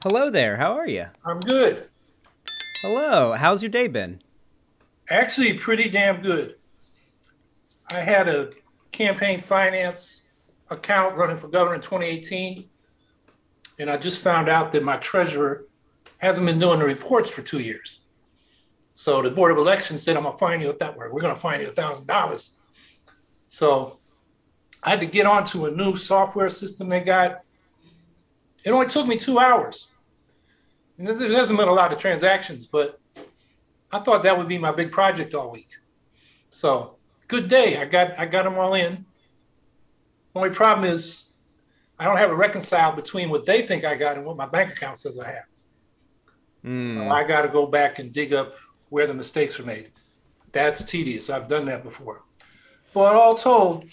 Hello there, how are you? I'm good. Hello, how's your day been? Actually, pretty damn good. I had a campaign finance account running for governor in 2018, and I just found out that my treasurer hasn't been doing the reports for 2 years. So the Board of Elections said, I'm going to fine you with that word. We're going to fine you $1,000. So I had to get onto a new software system they got. It only took me 2 hours. And there hasn't been a lot of transactions, but I thought that would be my big project all week. So good day. I got them all in. Only problem is I don't have a reconcile between what they think I got and what my bank account says I have. So I got to go back and dig up where the mistakes were made. That's tedious. I've done that before. But all told,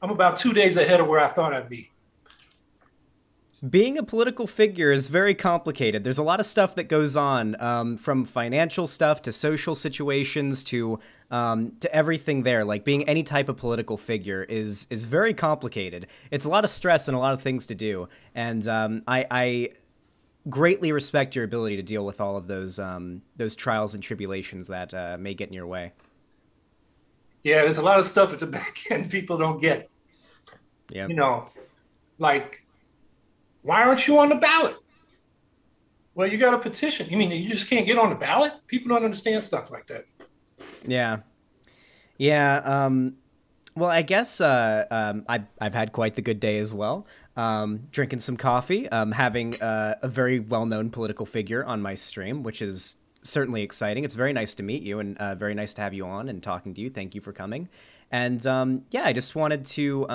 I'm about 2 days ahead of where I thought I'd be. Being a political figure is very complicated. There's a lot of stuff that goes on, from financial stuff to social situations to everything there. Like being any type of political figure is very complicated. It's a lot of stress and a lot of things to do. And I greatly respect your ability to deal with all of those trials and tribulations that may get in your way. Yeah, there's a lot of stuff at the back end people don't get. Yeah. You know, like, why aren't you on the ballot? Well, you got a petition. You mean you just can't get on the ballot? People don't understand stuff like that. Yeah. Yeah. Well, I guess I've had quite the good day as well. Drinking some coffee, having a very well-known political figure on my stream, which is certainly exciting. It's very nice to meet you and very nice to have you on and talking to you. Thank you for coming. And yeah, I just wanted to,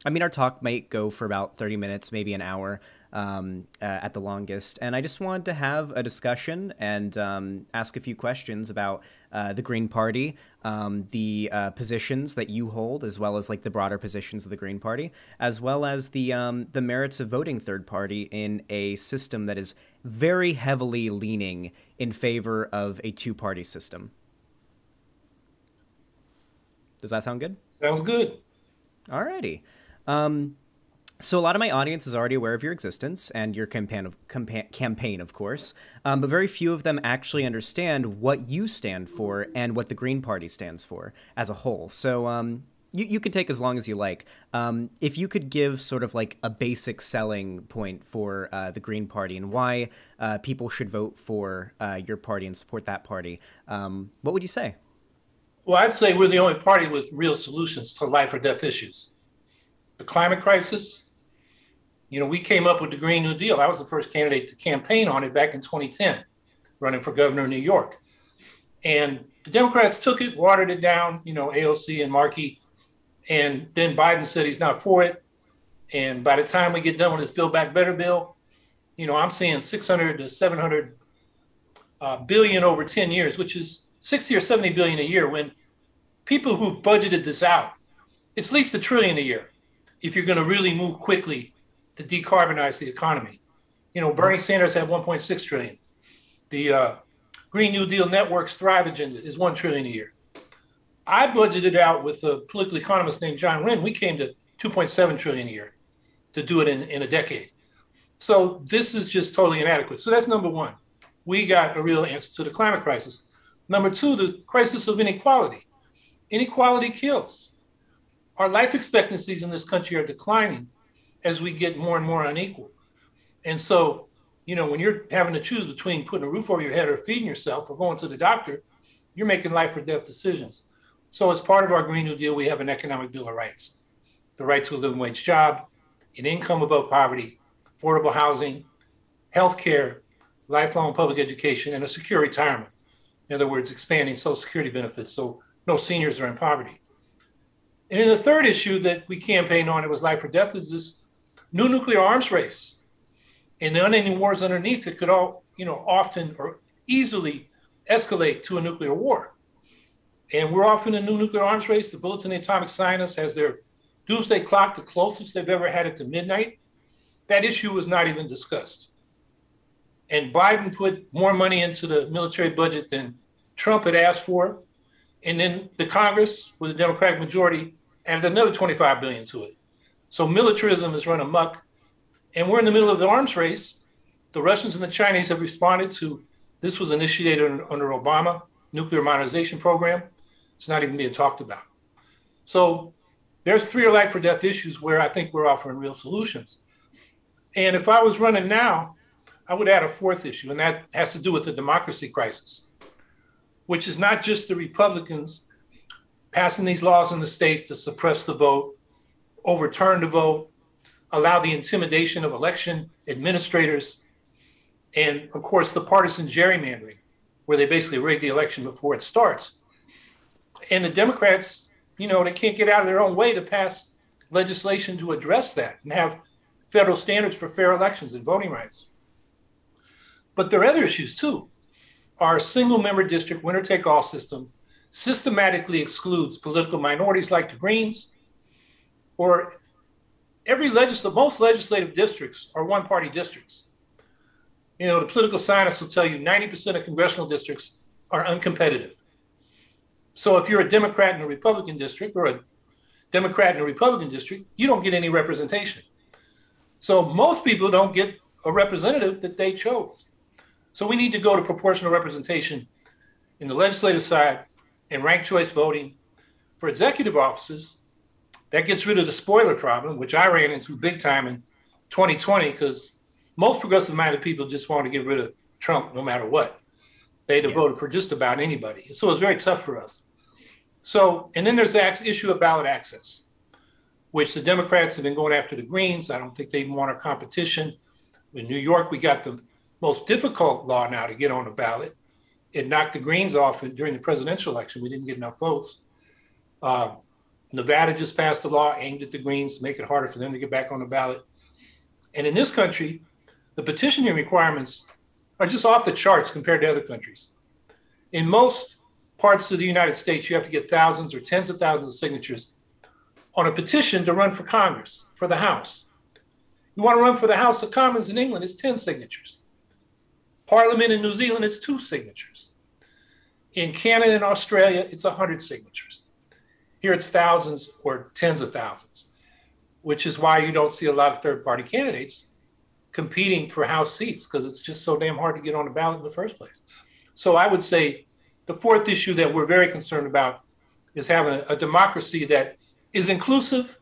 I mean, our talk might go for about 30 minutes, maybe an hour at the longest. And I just wanted to have a discussion and ask a few questions about the Green Party, the positions that you hold, as well as like the broader positions of the Green Party, as well as the merits of voting third party in a system that is very heavily leaning in favor of a two-party system. Does that sound good? Sounds good. Alrighty. So a lot of my audience is already aware of your existence and your campaign, of course, but very few of them actually understand what you stand for and what the Green Party stands for as a whole. So you can take as long as you like. If you could give sort of like a basic selling point for the Green Party and why people should vote for your party and support that party, what would you say? Well, I'd say we're the only party with real solutions to life or death issues. The climate crisis, you know, we came up with the Green New Deal. I was the first candidate to campaign on it back in 2010, running for governor of New York. And the Democrats took it, watered it down, you know, AOC and Markey. And then Biden said he's not for it. And by the time we get done with this Build Back Better bill, you know, I'm seeing 600 to 700 billion over 10 years, which is 60 or 70 billion a year, when people who've budgeted this out, it's at least $1 trillion a year if you're going to really move quickly to decarbonize the economy. You know, Bernie Sanders had 1.6 trillion. The Green New Deal Network's Thrive agenda is 1 trillion a year. I budgeted out with a political economist named John Wren. We came to 2.7 trillion a year to do it in a decade. So this is just totally inadequate. So that's number one. We got a real answer to the climate crisis. Number two, the crisis of inequality. Inequality kills. Our life expectancies in this country are declining as we get more and more unequal. And so, you know, when you're having to choose between putting a roof over your head or feeding yourself or going to the doctor, you're making life or death decisions. So as part of our Green New Deal, we have an economic bill of rights, the right to a living wage job, an income above poverty, affordable housing, healthcare, lifelong public education, and a secure retirement. In other words, expanding Social Security benefits so no seniors are in poverty. And then the third issue that we campaigned on, it was life or death, is this new nuclear arms race and the unending wars underneath that could all, you know, often or easily escalate to a nuclear war. And we're off in a new nuclear arms race. The Bulletin of Atomic Scientists has their doomsday clock the closest they've ever had it to midnight. That issue was not even discussed. And Biden put more money into the military budget than Trump had asked for. And then the Congress, with a Democratic majority, added another 25 billion to it. So militarism is run amok. And we're in the middle of the arms race The Russians and the Chinese have responded to, this was initiated under Obama, nuclear modernization program. It's not even being talked about. So there's 3 life or death issues where I think we're offering real solutions. And if I was running now, I would add a 4th issue, and that has to do with the democracy crisis, which is not just the Republicans passing these laws in the states to suppress the vote, overturn the vote, allow the intimidation of election administrators, and of course the partisan gerrymandering, where they basically rig the election before it starts. And the Democrats, you know, they can't get out of their own way to pass legislation to address that and have federal standards for fair elections and voting rights. But there are other issues too. Our single member district winner take all system systematically excludes political minorities like the Greens, or most legislative districts are one party districts. You know, the political scientists will tell you 90% of congressional districts are uncompetitive. So if you're a Democrat in a Republican district or a Democrat in a Republican district, you don't get any representation. So most people don't get a representative that they chose. So we need to go to proportional representation in the legislative side and ranked choice voting. For executive offices, that gets rid of the spoiler problem, which I ran into big time in 2020 because most progressive-minded people just wanted to get rid of Trump no matter what. They'd have voted for just about anybody. So it was very tough for us. So, and then there's the issue of ballot access, which the Democrats have been going after the Greens. I don't think they even want our competition. In New York, we got the most difficult law now to get on the ballot. It knocked the Greens off during the presidential election. We didn't get enough votes. Nevada just passed a law aimed at the Greens to make it harder for them to get back on the ballot. And in this country, the petitioning requirements are just off the charts compared to other countries. In most parts of the United States, you have to get thousands or tens of thousands of signatures on a petition to run for Congress, for the House. You want to run for the House of Commons in England, it's 10 signatures. Parliament in New Zealand, it's 2 signatures. In Canada and Australia, it's 100 signatures. Here it's thousands or tens of thousands, which is why you don't see a lot of third-party candidates competing for House seats, because it's just so damn hard to get on the ballot in the first place. So I would say the 4th issue that we're very concerned about is having a democracy that is inclusive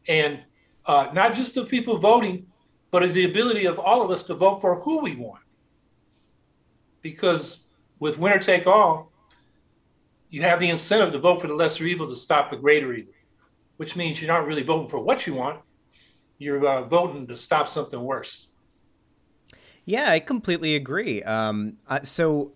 and not just of people voting, but of the ability of all of us to vote for who we want. Because with winner take all, you have the incentive to vote for the lesser evil to stop the greater evil, which means you're not really voting for what you want. You're voting to stop something worse. Yeah, I completely agree. So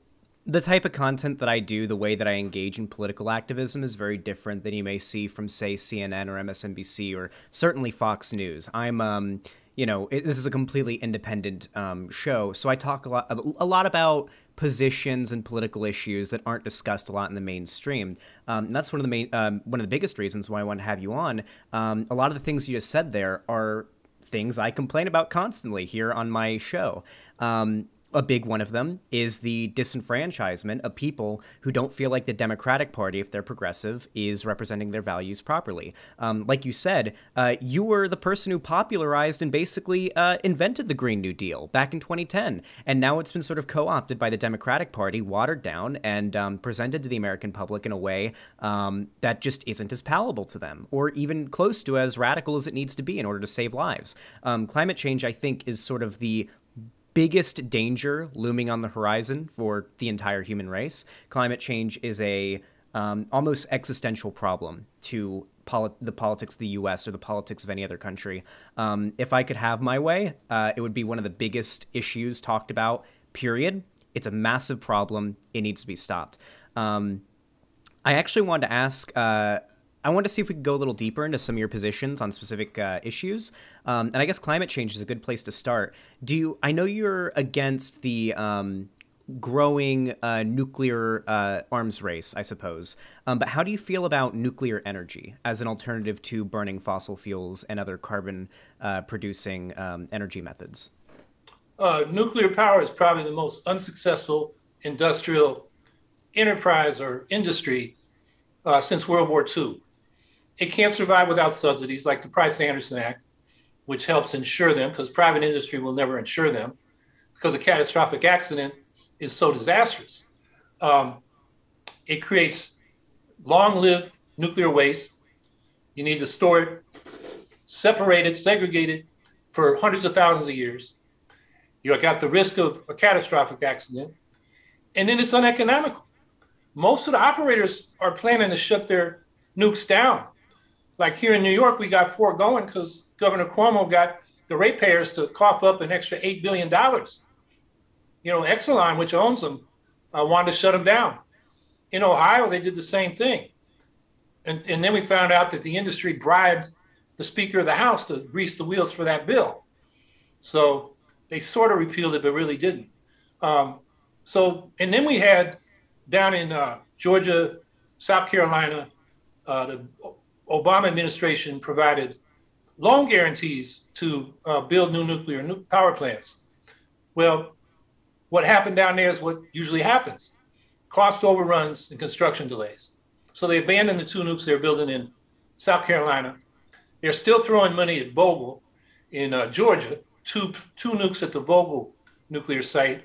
the type of content that I do, the way that I engage in political activism is very different than you may see from, say, CNN or MSNBC or certainly Fox News. I'm, this is a completely independent show, so I talk a lot about positions and political issues that aren't discussed a lot in the mainstream. And that's one of the biggest reasons why I want to have you on. A lot of the things you just said there are things I complain about constantly here on my show. A big one of them is the disenfranchisement of people who don't feel like the Democratic Party, if they're progressive, is representing their values properly. Like you said, you were the person who popularized and basically invented the Green New Deal back in 2010. And now it's been sort of co-opted by the Democratic Party, watered down, and presented to the American public in a way that just isn't as palatable to them, or even close to as radical as it needs to be in order to save lives. Climate change, I think, is sort of the biggest danger looming on the horizon for the entire human race. Climate change is a almost existential problem to the politics of the U.S. or the politics of any other country. If I could have my way, it would be one of the biggest issues talked about, period. It's a massive problem. It needs to be stopped. I actually wanted to ask... I wanted to see if we could go a little deeper into some of your positions on specific issues. And I guess climate change is a good place to start. I know you're against the growing nuclear arms race, I suppose. But how do you feel about nuclear energy as an alternative to burning fossil fuels and other carbon producing energy methods? Nuclear power is probably the most unsuccessful industrial enterprise or industry since World War II. It can't survive without subsidies like the Price-Anderson Act, which helps insure them because private industry will never insure them. because a catastrophic accident is so disastrous. Um, it creates long-lived nuclear waste. You need to store it separated, segregated for hundreds of thousands of years. You got the risk of a catastrophic accident, and then it's uneconomical. Most of the operators are planning to shut their nukes down. Like here in New York, we got 4 going because Governor Cuomo got the ratepayers to cough up an extra $8 billion. You know, Exelon, which owns them, wanted to shut them down. In Ohio, they did the same thing. And then we found out that the industry bribed the Speaker of the House to grease the wheels for that bill. So they sort of repealed it, but really didn't. And then we had down in Georgia, South Carolina, the Obama administration provided loan guarantees to build new nuclear power plants. Well, what happened down there is what usually happens: cost overruns and construction delays. So they abandoned the 2 nukes they're building in South Carolina. They're still throwing money at Vogtle in Georgia, two nukes at the Vogtle nuclear site,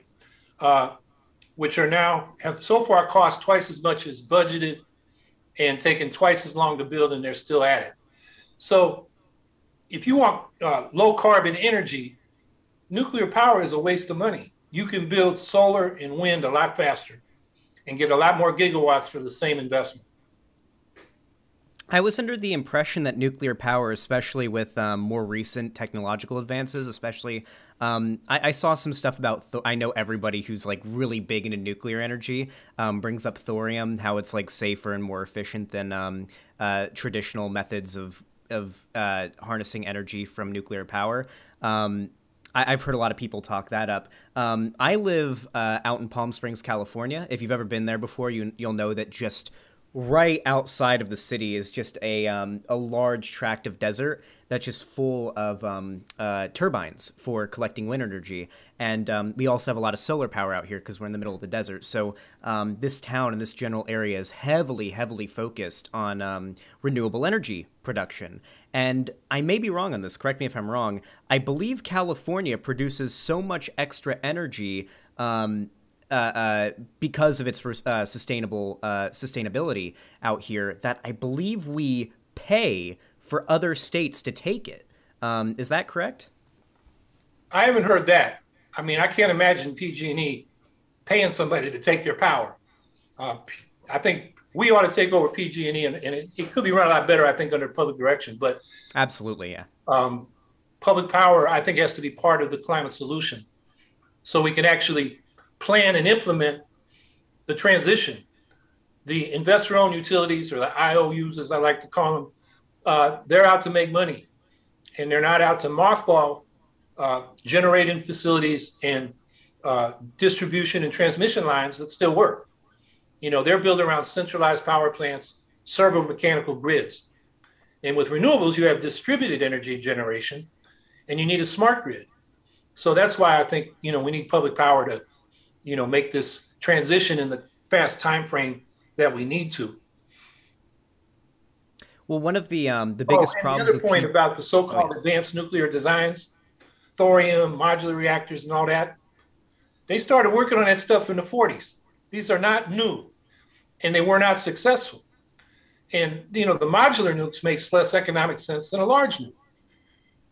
which are now have so far cost twice as much as budgeted and taken twice as long to build, and they're still at it. So if you want low carbon energy, nuclear power is a waste of money. You can build solar and wind a lot faster and get a lot more gigawatts for the same investment. I was under the impression that nuclear power, especially with more recent technological advances, especially, I saw some stuff about, I know everybody who's like really big into nuclear energy brings up thorium, how it's like safer and more efficient than traditional methods of harnessing energy from nuclear power. I've heard a lot of people talk that up. I live out in Palm Springs, California. If you've ever been there before, you'll know that just right outside of the city is just a large tract of desert that's just full of turbines for collecting wind energy. And we also have a lot of solar power out here because we're in the middle of the desert. So this town and this general area is heavily, heavily focused on renewable energy production. And I may be wrong on this. Correct me if I'm wrong. I believe California produces so much extra energy because of its sustainability out here that I believe we pay for other states to take it. Is that correct? I haven't heard that. I mean, I can't imagine PG&E paying somebody to take their power. I think we ought to take over PG&E, and it could be run a lot better, I think, under public direction. But absolutely, yeah. Public power, I think, has to be part of the climate solution, so we can actually plan and implement the transition. The investor-owned utilities, or the IOUs, as I like to call them, they're out to make money, and they're not out to mothball generating facilities and distribution and transmission lines that still work. You know, they're built around centralized power plants, servo mechanical grids. And with renewables, you have distributed energy generation, and you need a smart grid. So that's why I think, you know, we need public power to, you know, make this transition in the fast time frame that we need to. Well, one of the biggest problems. The other point about the so-called advanced nuclear designs, thorium, modular reactors, and all that, they started working on that stuff in the 40s. These are not new, and they were not successful. And you know, the modular nukes makes less economic sense than a large nuke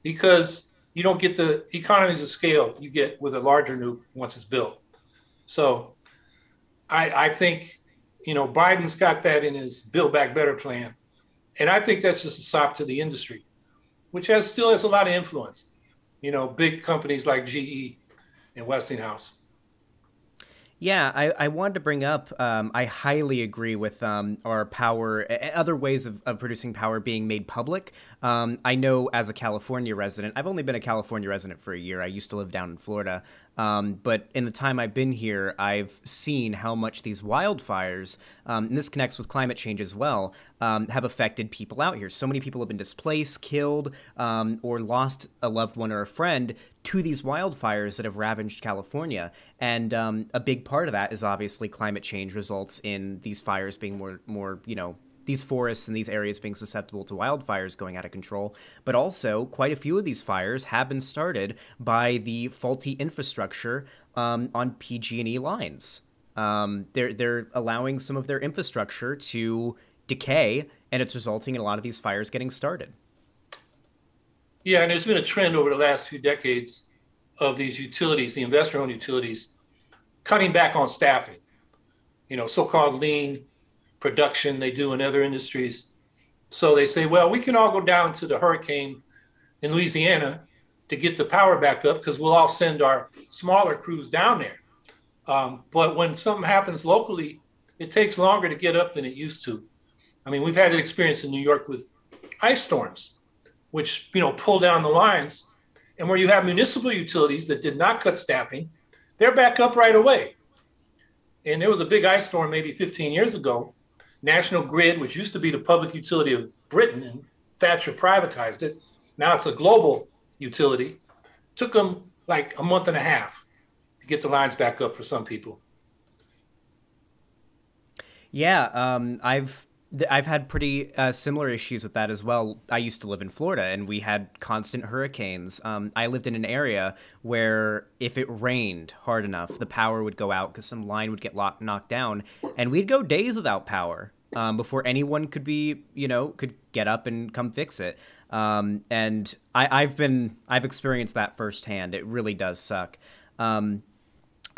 because you don't get the economies of scale you get with a larger nuke once it's built. So I think, you know, Biden's got that in his Build Back Better plan. And I think that's just a sop to the industry, which still has a lot of influence. You know, big companies like GE and Westinghouse. Yeah, I wanted to bring up, I highly agree with our power, other ways of producing power being made public. I know as a California resident, I've only been a California resident for a year. I used to live down in Florida. But in the time I've been here, I've seen how much these wildfires, and this connects with climate change as well, have affected people out here. So many people have been displaced, killed, or lost a loved one or a friend to these wildfires that have ravaged California. And a big part of that is obviously climate change results in these fires being more, you know, these forests and these areas being susceptible to wildfires going out of control, but also quite a few of these fires have been started by the faulty infrastructure on PG&E lines. They're allowing some of their infrastructure to decay, and it's resulting in a lot of these fires getting started. Yeah, and there's been a trend over the last few decades of these utilities, the investor-owned utilities, cutting back on staffing. So-called lean production they do in other industries. So they say, well, we can all go down to the hurricane in Louisiana to get the power back up because we'll all send our smaller crews down there. But when something happens locally, it takes longer to get up than it used to. I mean, we've had an experience in New York with ice storms, which, pull down the lines. And where you have municipal utilities that did not cut staffing, they're back up right away. And there was a big ice storm maybe 15 years ago. National Grid, which used to be the public utility of Britain, and Thatcher privatized it. Now it's a global utility. Took them like a month and a half to get the lines back up for some people. Yeah, I've had pretty similar issues with that as well. I used to live in Florida, and we had constant hurricanes. I lived in an area where if it rained hard enough, the power would go out because some line would get knocked down, and we'd go days without power before anyone could get up and come fix it. And I've experienced that firsthand. It really does suck.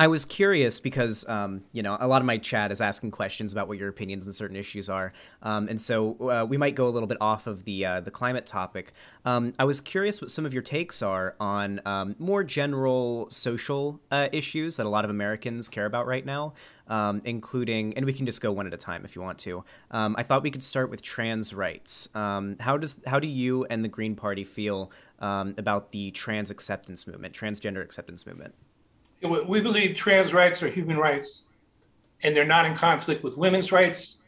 I was curious because, a lot of my chat is asking questions about what your opinions on certain issues are. And so we might go a little bit off of the climate topic. I was curious what some of your takes are on more general social issues that a lot of Americans care about right now, including, and we can just go one at a time if you want to. I thought we could start with trans rights. How do you and the Green Party feel about the transgender acceptance movement? We believe trans rights are human rights, and they're not in conflict with women's rights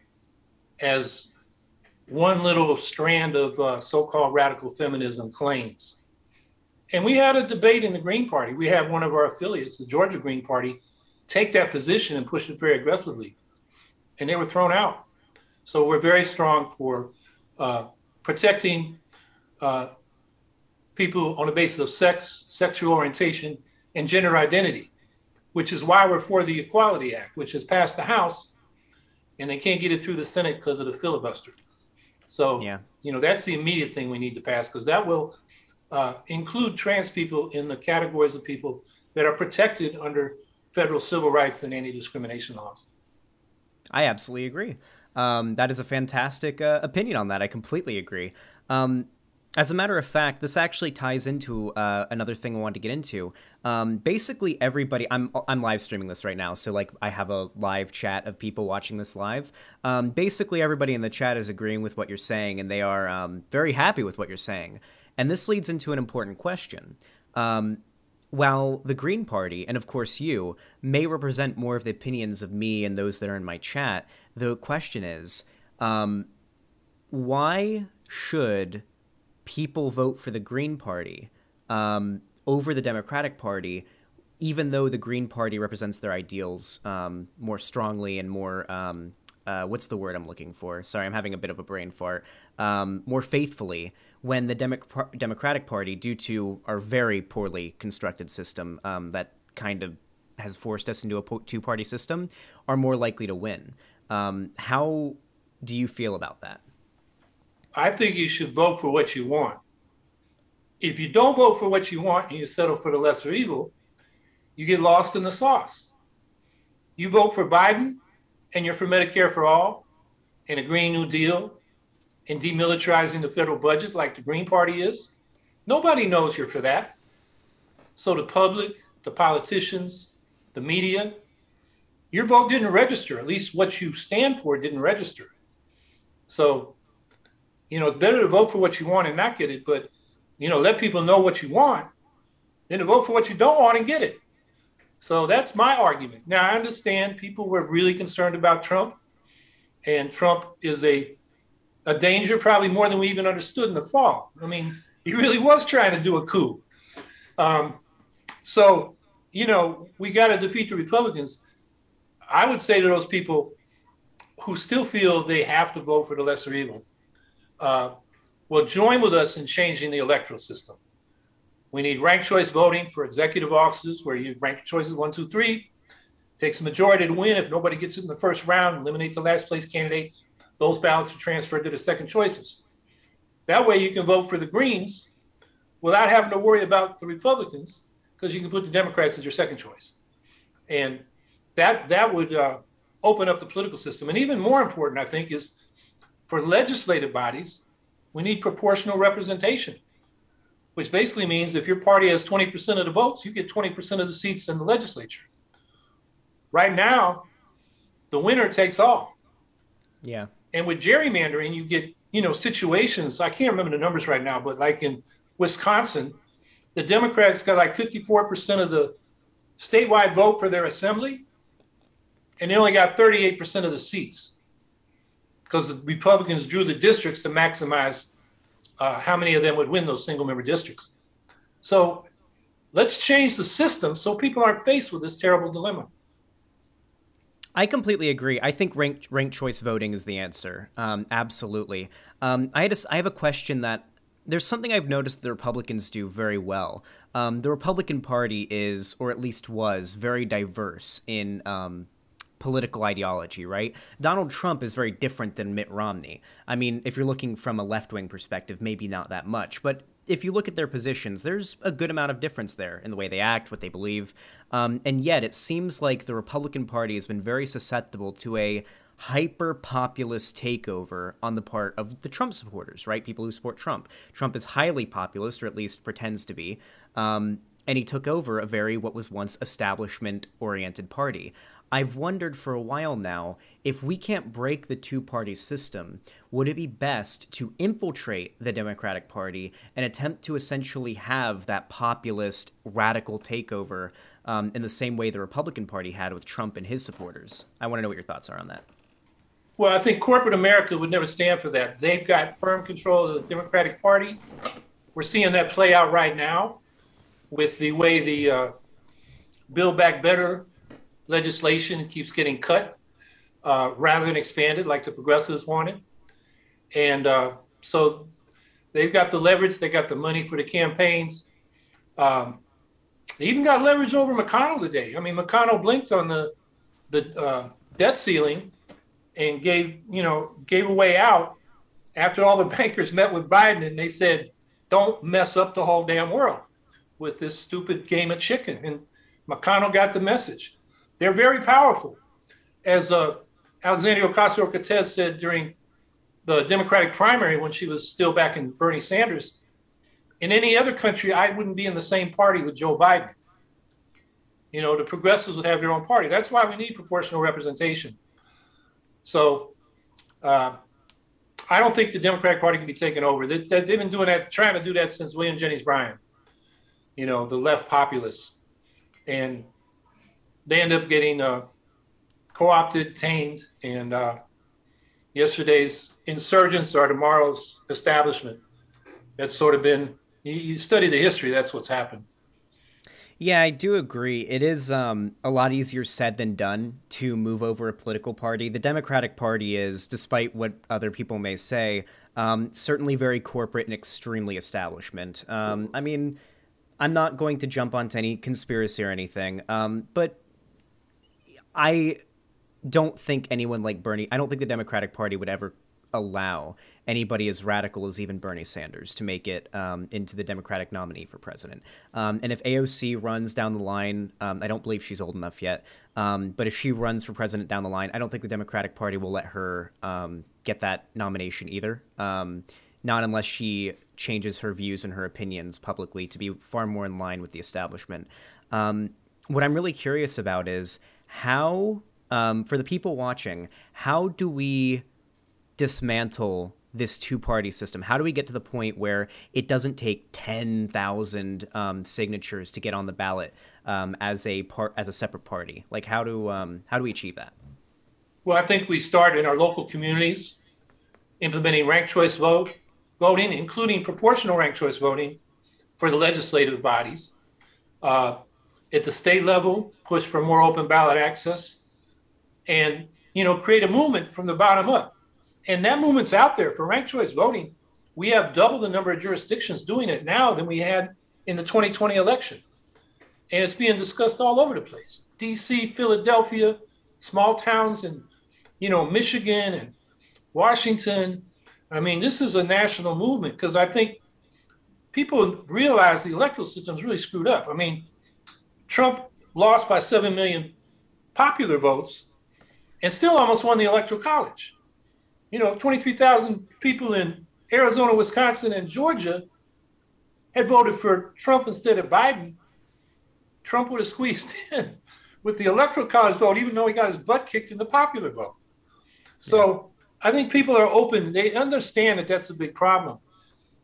as one little strand of so-called radical feminism claims. And we had a debate in the Green Party. We had one of our affiliates, the Georgia Green Party, take that position and push it very aggressively, and they were thrown out. So we're very strong for protecting people on the basis of sex, sexual orientation, and gender identity, which is why we're for the Equality Act, which has passed the House, and they can't get it through the Senate because of the filibuster. So, yeah. That's the immediate thing we need to pass, because that will include trans people in the categories of people that are protected under federal civil rights and anti-discrimination laws. I absolutely agree. That is a fantastic opinion on that. I completely agree. As a matter of fact, this actually ties into another thing I wanted to get into. Basically, everybody, I'm live streaming this right now, so I have a live chat of people watching this live. Basically, everybody in the chat is agreeing with what you're saying, and they are very happy with what you're saying. And this leads into an important question. While the Green Party, and of course you, may represent more of the opinions of me and those that are in my chat, the question is, why should people vote for the Green Party over the Democratic Party, even though the Green Party represents their ideals more strongly and more, what's the word I'm looking for? Sorry, I'm having a bit of a brain fart. More faithfully, when the Democratic Party, due to our very poorly constructed system that kind of has forced us into a two-party system, are more likely to win. How do you feel about that? I think you should vote for what you want. If you don't vote for what you want and you settle for the lesser evil, you get lost in the sauce. You vote for Biden and you're for Medicare for all and a Green New Deal and demilitarizing the federal budget like the Green Party is. Nobody knows you're for that. So the public, the politicians, the media, your vote didn't register. At least what you stand for didn't register. So, it's better to vote for what you want and not get it, but, let people know what you want than to vote for what you don't want and get it. So that's my argument. Now, I understand people were really concerned about Trump, and Trump is a danger probably more than we even understood in the fall. I mean, he really was trying to do a coup. We got to defeat the Republicans. I would say to those people, who still feel they have to vote for the lesser evil will join with us in changing the electoral system. We need ranked choice voting for executive offices where you rank choices 1, 2, 3. Takes a majority to win. If nobody gets it in the first round, eliminate the last place candidate. Those ballots are transferred to the second choices. That way you can vote for the Greens without having to worry about the Republicans, because you can put the Democrats as your second choice. And that would open up the political system. And even more important, I think, is for legislative bodies, we need proportional representation, which basically means if your party has 20% of the votes, you get 20% of the seats in the legislature. Right now, the winner takes all. Yeah. And with gerrymandering, you get, situations, I can't remember the numbers right now, but like in Wisconsin, the Democrats got like 54% of the statewide vote for their assembly, and they only got 38% of the seats because the Republicans drew the districts to maximize how many of them would win those single member districts. So let's change the system so people aren't faced with this terrible dilemma. I completely agree. I think ranked choice voting is the answer. Absolutely. I have a question that there's something I've noticed the Republicans do very well. The Republican Party is, or at least was, very diverse in political ideology, right? Donald Trump is very different than Mitt Romney. I mean, if you're looking from a left-wing perspective, maybe not that much, but if you look at their positions, there's a good amount of difference there in the way they act, what they believe. And yet it seems like the Republican Party has been very susceptible to a hyper-populist takeover on the part of the Trump supporters, right? People who support Trump. Trump is highly populist, or at least pretends to be. And he took over what was once establishment-oriented party. I've wondered for a while now, if we can't break the two-party system, would it be best to infiltrate the Democratic Party and attempt to essentially have that populist radical takeover in the same way the Republican Party had with Trump and his supporters? I want to know what your thoughts are on that. Well, I think corporate America would never stand for that. They've got firm control of the Democratic Party. We're seeing that play out right now with the way the Build Back Better legislation keeps getting cut rather than expanded like the progressives wanted. And so they've got the leverage, they got the money for the campaigns. They even got leverage over McConnell today. I mean, McConnell blinked on the debt ceiling and gave a way out after all the bankers met with Biden and they said, don't mess up the whole damn world with this stupid game of chicken. And McConnell got the message. They're very powerful. As Alexandria Ocasio-Cortez said during the Democratic primary when she was still back in Bernie Sanders, in any other country, I wouldn't be in the same party with Joe Biden. The progressives would have their own party. That's why we need proportional representation. So I don't think the Democratic Party can be taken over. They've been trying to do that since William Jennings Bryan, the left populists. And they end up getting co-opted, tamed, and yesterday's insurgents are tomorrow's establishment. That's sort of been, you study the history, that's what's happened. Yeah, I do agree. It is a lot easier said than done to move over a political party. The Democratic Party is, despite what other people may say, certainly very corporate and extremely establishment. I mean, I'm not going to jump onto any conspiracy or anything, but I don't think anyone like Bernie, I don't think the Democratic Party would ever allow anybody as radical as even Bernie Sanders to make it into the Democratic nominee for president. And if AOC runs down the line, I don't believe she's old enough yet, but if she runs for president down the line, I don't think the Democratic Party will let her get that nomination either. Not unless she changes her views and her opinions publicly to be far more in line with the establishment. What I'm really curious about is how, for the people watching, how do we dismantle this two-party system? How do we get to the point where it doesn't take 10,000 signatures to get on the ballot as a separate party? Like, how do we achieve that? Well, I think we start in our local communities, implementing ranked choice voting, including proportional ranked choice voting for the legislative bodies. At the state level, push for more open ballot access. And create a movement from the bottom up. And that movement's out there for ranked choice voting. We have double the number of jurisdictions doing it now than we had in the 2020 election. And it's being discussed all over the place. DC, Philadelphia, small towns in, Michigan and Washington. I mean, this is a national movement because I think people realize the electoral system is really screwed up. I mean, Trump lost by 7 million popular votes and still almost won the electoral college. 23,000 people in Arizona, Wisconsin, and Georgia had voted for Trump instead of Biden, Trump would have squeezed in with the electoral college vote, even though he got his butt kicked in the popular vote. So I think people are open. They understand that that's a big problem.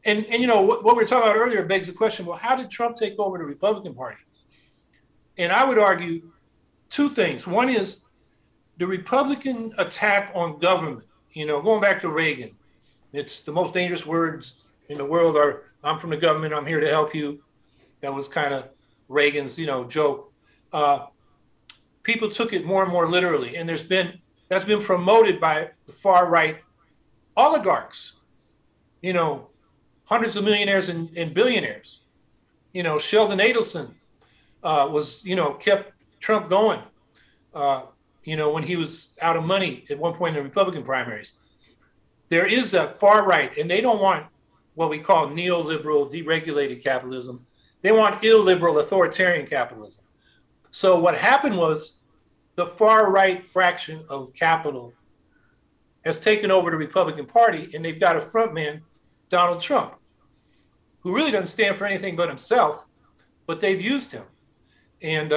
And what we were talking about earlier begs the question, well, how did Trump take over the Republican Party? And I would argue two things. One is the Republican attack on government, going back to Reagan. It's the most dangerous words in the world are, I'm from the government, I'm here to help you. That was kind of Reagan's, joke. People took it more and more literally. And that's been promoted by the far right oligarchs, hundreds of millionaires and billionaires. Sheldon Adelson was, kept Trump going, when he was out of money at one point in the Republican primaries. There is a far right, and they don't want what we call neoliberal, deregulated capitalism. They want illiberal, authoritarian capitalism. So what happened was the far right fraction of capital has taken over the Republican Party, and they've got a front man, Donald Trump, who really doesn't stand for anything but himself, but they've used him. And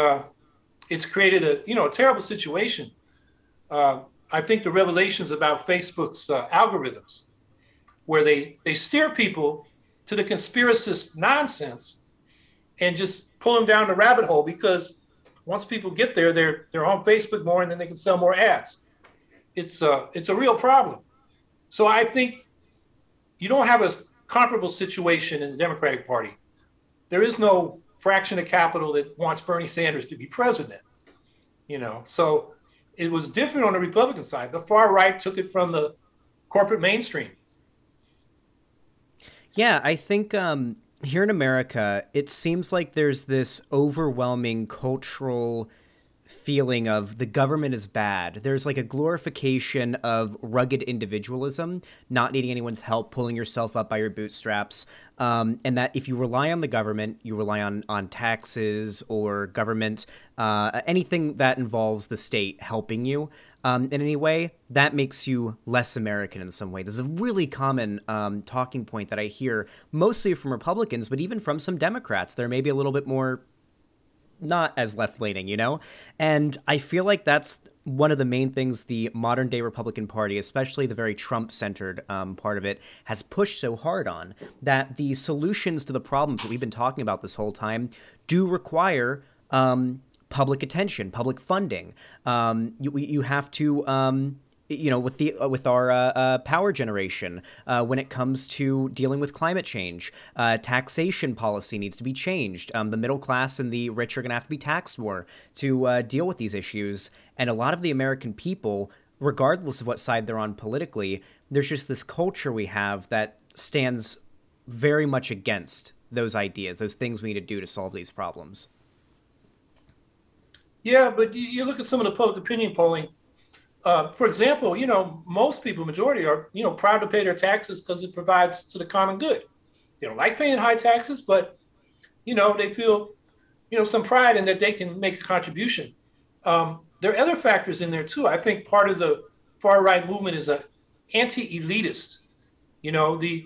it's created a terrible situation. I think the revelations about Facebook's algorithms, where they steer people to the conspiracist nonsense and just pull them down the rabbit hole, because once people get there, they're on Facebook more, and then they can sell more ads. It's a real problem. So I think you don't have a comparable situation in the Democratic Party. There is no fraction of capital that wants Bernie Sanders to be president. So it was different on the Republican side. The far right took it from the corporate mainstream. Yeah, I think here in America, it seems like there's this overwhelming cultural feeling of the government is bad. There's like a glorification of rugged individualism, not needing anyone's help, pulling yourself up by your bootstraps, and that if you rely on the government, you rely on taxes or government, anything that involves the state helping you in any way, that makes you less American in some way. This is a really common talking point that I hear mostly from Republicans, but even from some Democrats. They're maybe a little bit more not as left-leaning, And I feel like that's one of the main things the modern-day Republican Party, especially the very Trump-centered part of it, has pushed so hard on, that the solutions to the problems that we've been talking about this whole time do require public attention, public funding. You have to... with our power generation, when it comes to dealing with climate change, taxation policy needs to be changed. The middle class and the rich are going to have to be taxed more to deal with these issues. And a lot of the American people, regardless of what side they're on politically, there's just this culture we have that stands very much against those ideas, those things we need to do to solve these problems. Yeah, but you look at some of the public opinion polling. For example, most people, majority are, proud to pay their taxes because it provides to the common good. They don't like paying high taxes, but, they feel, some pride in that they can make a contribution. There are other factors in there too. I think part of the far right movement is a anti-elitist. The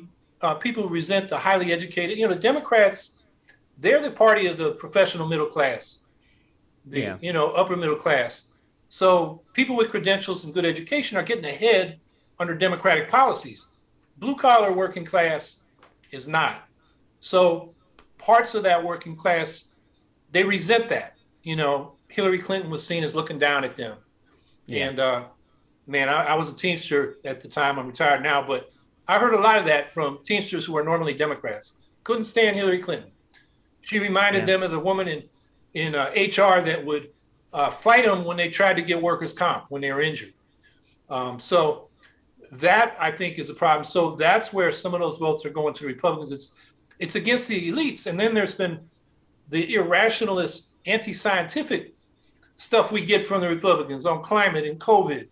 people who resent the highly educated, the Democrats, they're the party of the professional middle class, upper middle class. So people with credentials and good education are getting ahead under Democratic policies. Blue collar working class is not. So parts of that working class, they resent that. Hillary Clinton was seen as looking down at them. Yeah. And I was a Teamster at the time. I'm retired now, but I heard a lot of that from Teamsters who are normally Democrats. Couldn't stand Hillary Clinton. She reminded them of the woman in HR that would fight them when they tried to get workers' comp when they were injured. So that, I think, is a problem. So that's where some of those votes are going to the Republicans. It's against the elites. And then there's been the irrationalist, anti-scientific stuff we get from the Republicans on climate and COVID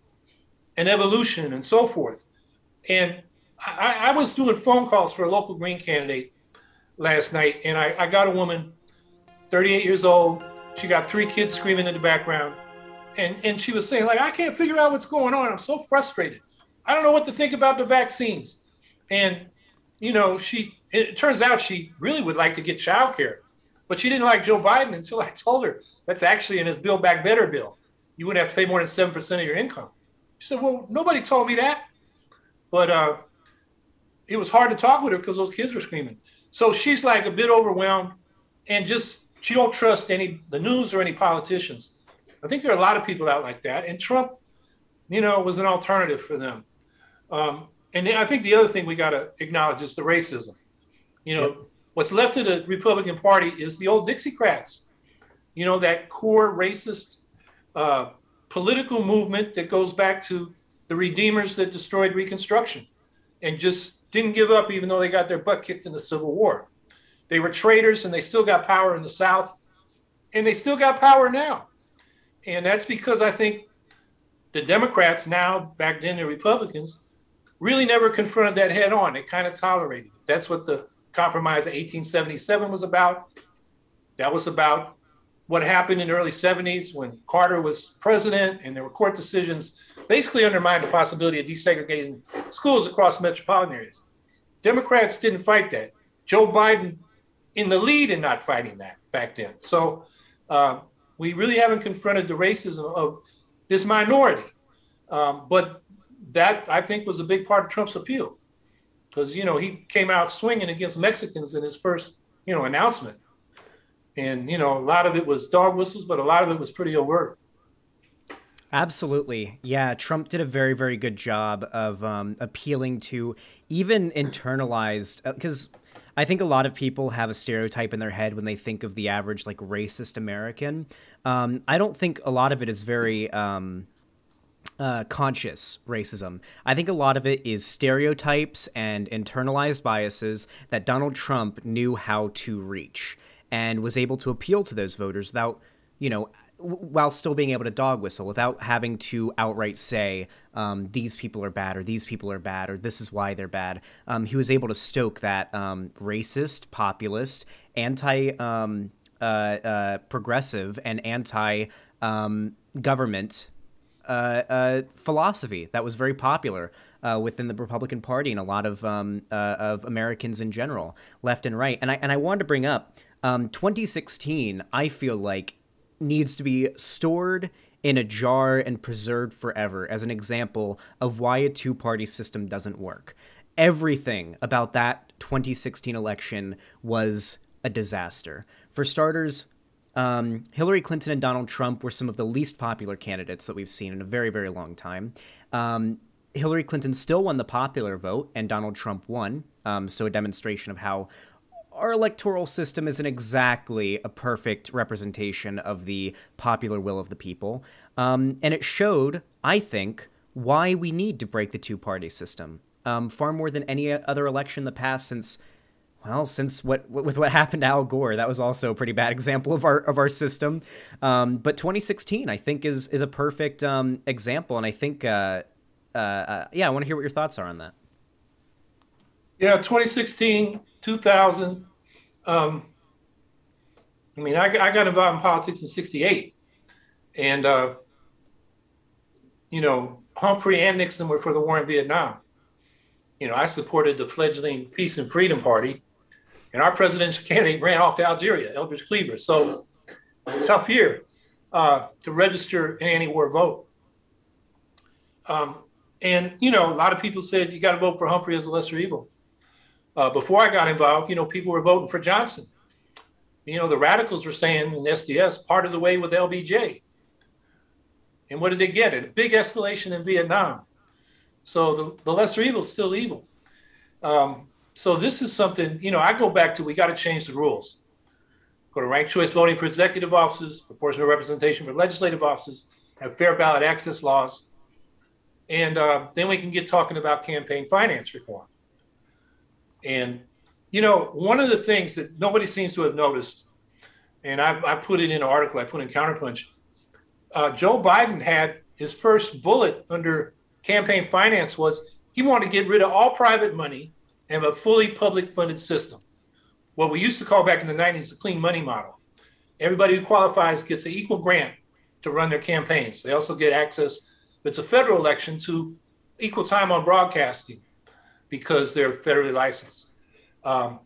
and evolution and so forth. And I was doing phone calls for a local Green candidate last night, and I got a woman, 38 years old. She got 3 kids screaming in the background. And she was saying, like, I can't figure out what's going on. I'm so frustrated. I don't know what to think about the vaccines. And, you know, it turns out she really would like to get childcare, but she didn't like Joe Biden until I told her that's actually in his Build Back Better bill. You wouldn't have to pay more than 7% of your income. She said, well, nobody told me that. But it was hard to talk with her because those kids were screaming. So she's like a bit overwhelmed, and just, she don't trust the news or any politicians. I think there are a lot of people out like that. And Trump, you know, was an alternative for them. And I think the other thing we got to acknowledge is the racism. You know, what's left of the Republican Party is the old Dixiecrats, you know, that core racist political movement that goes back to the Redeemers that destroyed Reconstruction and just didn't give up even though they got their butt kicked in the Civil War. They were traitors, and they still got power in the South, and they still got power now. And that's because I think the Democrats now, back then the Republicans, really never confronted that head on. They kind of tolerated it. That's what the Compromise of 1877 was about. That was about what happened in the early 70s when Carter was president, and there were court decisions basically undermined the possibility of desegregating schools across metropolitan areas. Democrats didn't fight that. Joe Biden in the lead in not fighting that back then. So we really haven't confronted the racism of this minority. But that, I think, was a big part of Trump's appeal, because, you know, he came out swinging against Mexicans in his first, you know, announcement. And, you know, a lot of it was dog whistles, but a lot of it was pretty overt. Absolutely. Yeah, Trump did a very, very good job of appealing to even internalized, because I think a lot of people have a stereotype in their head when they think of the average, like, racist American. I don't think a lot of it is very conscious racism. I think a lot of it is stereotypes and internalized biases that Donald Trump knew how to reach and was able to appeal to those voters without, you know, while still being able to dog whistle, without having to outright say, these people are bad, or these people are bad, or this is why they're bad. He was able to stoke that racist, populist, progressive, and anti-government philosophy that was very popular within the Republican Party and a lot of Americans in general, left and right. And I wanted to bring up 2016, I feel like, needs to be stored in a jar and preserved forever as an example of why a two-party system doesn't work. Everything about that 2016 election was a disaster. For starters, Hillary Clinton and Donald Trump were some of the least popular candidates that we've seen in a very, very long time. Hillary Clinton still won the popular vote, and Donald Trump won, so a demonstration of how our electoral system isn't exactly a perfect representation of the popular will of the people. And it showed, I think, why we need to break the two-party system, far more than any other election in the past since what happened to Al Gore. That was also a pretty bad example of our system. But 2016, I think, is a perfect example. And I think, yeah, I want to hear what your thoughts are on that. Yeah, 2016, 2000. I mean, I got involved in politics in '68, and you know, Humphrey and Nixon were for the war in Vietnam. You know, I supported the fledgling Peace and Freedom Party, and our presidential candidate ran off to Algeria, Eldridge Cleaver. So tough year to register an anti-war vote. And you know, a lot of people said you got to vote for Humphrey as a lesser evil. Before I got involved, you know, people were voting for Johnson. You know, the radicals were saying in SDS, part of the way with LBJ. And what did they get? A big escalation in Vietnam. So the lesser evil is still evil. So this is something, you know, I go back to, we got to change the rules. Go to ranked choice voting for executive offices, proportional representation for legislative offices, have fair ballot access laws. And then we can get talking about campaign finance reform. And, one of the things that nobody seems to have noticed, and I put it in an article I put in Counterpunch, Joe Biden had his first bullet under campaign finance was he wanted to get rid of all private money and have a fully public funded system. What we used to call back in the 90s the clean money model. Everybody who qualifies gets an equal grant to run their campaigns. They also get access, if it's a federal election, to equal time on broadcasting because they're federally licensed. And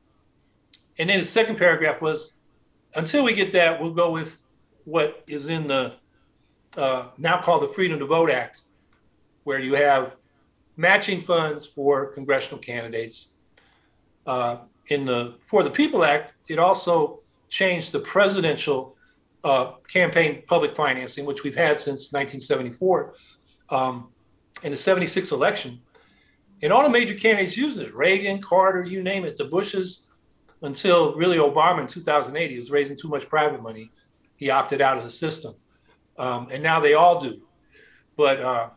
then the second paragraph was, until we get that, we'll go with what is in the now called the Freedom to Vote Act, where you have matching funds for congressional candidates. For the People Act, it also changed the presidential campaign public financing, which we've had since 1974, in the 76 election. And all the major candidates using it, Reagan, Carter, you name it, the Bushes, until really Obama in 2008, he was raising too much private money. He opted out of the system. And now they all do. But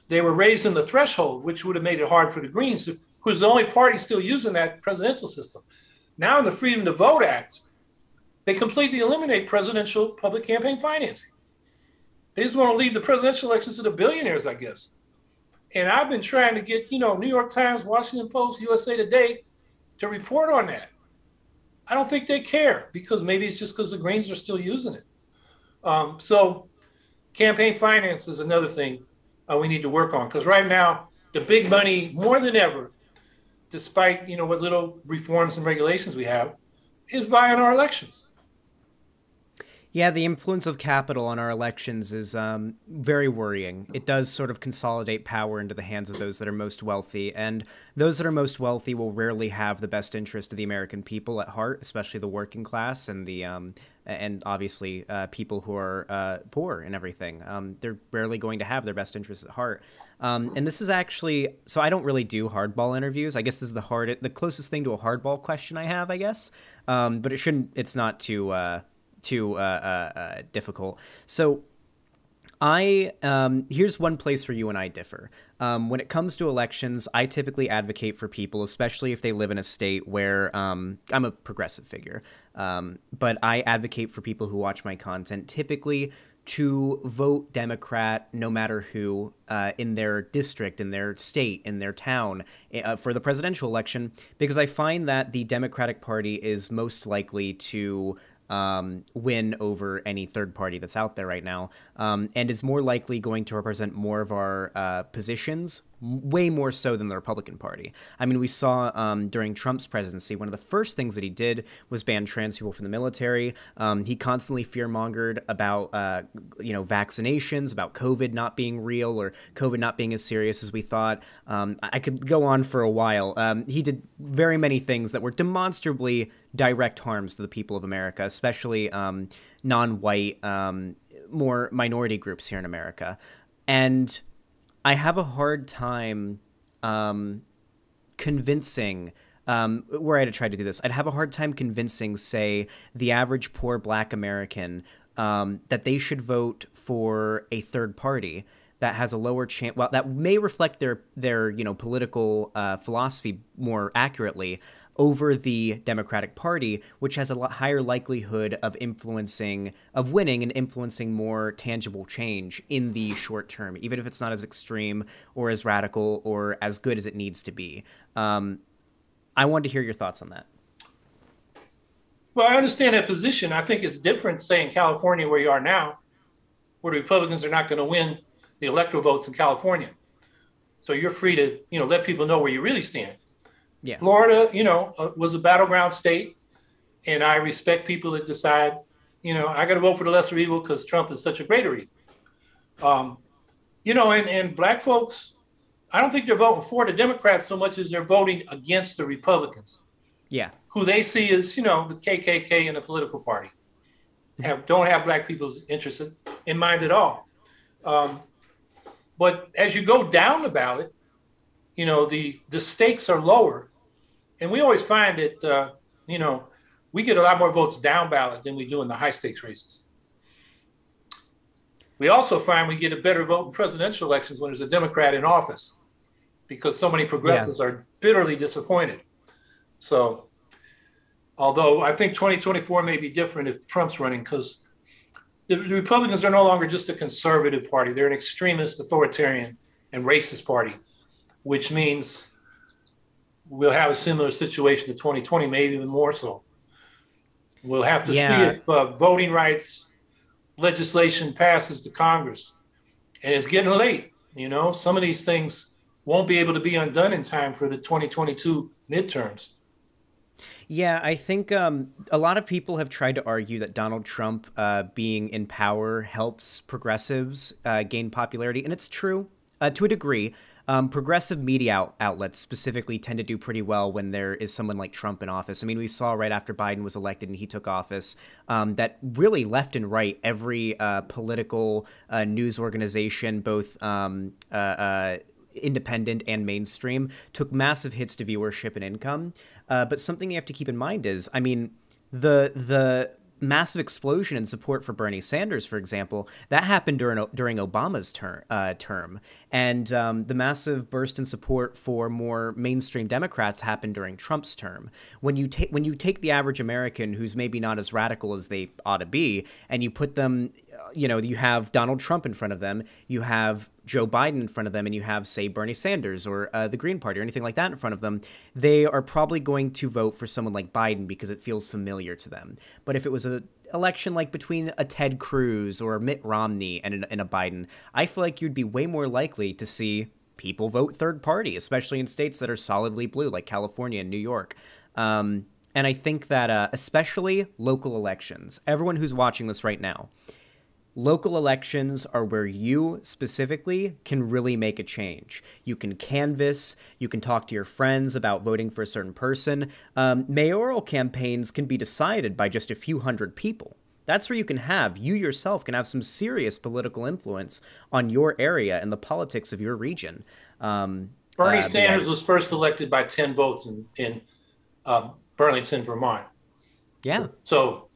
they were raising the threshold, which would have made it hard for the Greens, who's the only party still using that presidential system. Now in the Freedom to Vote Act, they completely eliminate presidential public campaign financing. They just want to leave the presidential elections to the billionaires, I guess. And I've been trying to get, New York Times, Washington Post, USA Today to report on that. I don't think they care because maybe it's just because the Greens are still using it. So campaign finance is another thing we need to work on, because right now, the big money, more than ever, despite, what little reforms and regulations we have, is buying our elections. Yeah, the influence of capital on our elections is very worrying. It does sort of consolidate power into the hands of those that are most wealthy, and those that are most wealthy will rarely have the best interest of the American people at heart, especially the working class and the and obviously people who are poor and everything. They're rarely going to have their best interests at heart. And this is actually, so I don't really do hardball interviews. I guess this is the closest thing to a hardball question I have, I guess. But it's not too difficult. So here's one place where you and I differ. When it comes to elections, I typically advocate for people, especially if they live in a state where I'm a progressive figure. But I advocate for people who watch my content typically to vote Democrat no matter who in their district, in their state, in their town for the presidential election, because I find that the Democratic Party is most likely to win over any third party that's out there right now, and is more likely going to represent more of our positions, way more so than the Republican Party. I mean, we saw during Trump's presidency, one of the first things that he did was ban trans people from the military. He constantly fear-mongered about, vaccinations, about COVID not being real or COVID not being as serious as we thought. I could go on for a while. He did very many things that were demonstrably direct harms to the people of America, especially non-white, more minority groups here in America. And I have a hard time convincing, were I to try to do this, I'd have a hard time convincing, say, the average poor Black American that they should vote for a third party that has a lower chance, well, that may reflect their political philosophy more accurately over the Democratic Party, which has a lot higher likelihood of winning and influencing more tangible change in the short term, even if it's not as extreme or as radical or as good as it needs to be. I wanted to hear your thoughts on that. Well, I understand that position. I think it's different, say, in California, where you are now, where the Republicans are not going to win the electoral votes in California. So you're free to, let people know where you really stand. Yeah. Florida, was a battleground state, and I respect people that decide, I got to vote for the lesser evil because Trump is such a greater evil. And Black folks, I don't think they're voting for the Democrats so much as they're voting against the Republicans. Yeah. Who they see as, the KKK and the political party. Don't have Black people's interests in mind at all. But as you go down the ballot, the stakes are lower. And we always find that, we get a lot more votes down ballot than we do in the high stakes races. We also find we get a better vote in presidential elections when there's a Democrat in office, because so many progressives are bitterly disappointed. So, although I think 2024 may be different if Trump's running, because the Republicans are no longer just a conservative party. They're an extremist, authoritarian, and racist party, which means we'll have a similar situation to 2020, maybe even more so. We'll have to see if voting rights legislation passes to Congress. And it's getting late. You know, some of these things won't be able to be undone in time for the 2022 midterms. Yeah, I think a lot of people have tried to argue that Donald Trump being in power helps progressives gain popularity, and it's true to a degree. Progressive media outlets specifically tend to do pretty well when there is someone like Trump in office. I mean, we saw right after Biden was elected and he took office that really left and right, every political news organization, both independent and mainstream, took massive hits to viewership and income. But something you have to keep in mind is, I mean, the massive explosion in support for Bernie Sanders, for example, that happened during Obama's term. And the massive burst in support for more mainstream Democrats happened during Trump's term. When you take the average American who's maybe not as radical as they ought to be, and you put them, you know, you have Donald Trump in front of them, you have Joe Biden in front of them, and you have, say, Bernie Sanders or the Green Party or anything like that in front of them, they are probably going to vote for someone like Biden because it feels familiar to them. But if it was an election like between a Ted Cruz or a Mitt Romney and a Biden, I feel like you'd be way more likely to see people vote third party, especially in states that are solidly blue, like California and New York. And I think that especially local elections, everyone who's watching this right now, local elections are where you specifically can really make a change. You can canvass, you can talk to your friends about voting for a certain person. Mayoral campaigns can be decided by just a few hundred people. That's where you yourself can have some serious political influence on your area and the politics of your region. Bernie Sanders was first elected by 10 votes in Burlington, Vermont. Yeah. So,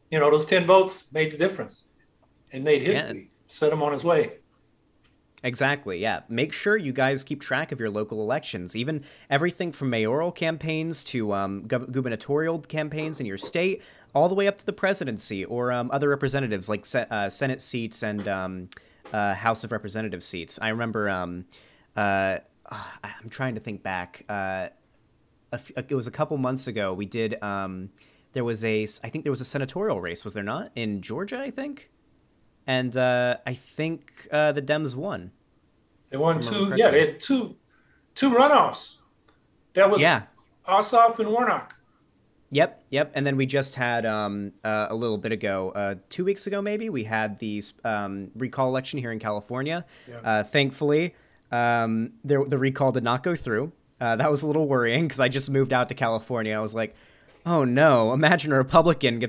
you know, those 10 votes made the difference. And made history, set him on his way. Exactly, yeah. Make sure you guys keep track of your local elections, even everything from mayoral campaigns to gubernatorial campaigns in your state, all the way up to the presidency or other representatives like Senate seats and House of Representative seats. I remember, I'm trying to think back. It was a couple months ago. We did, I think there was a senatorial race, was there not? In Georgia, I think? And I think the Dems won. They won two. Yeah, they had two runoffs. That was Ossoff and Warnock. Yep. And then we just had a little bit ago, 2 weeks ago maybe, we had the recall election here in California. Yeah. Thankfully, the recall did not go through. That was a little worrying because I just moved out to California. I was like, oh no, imagine a Republican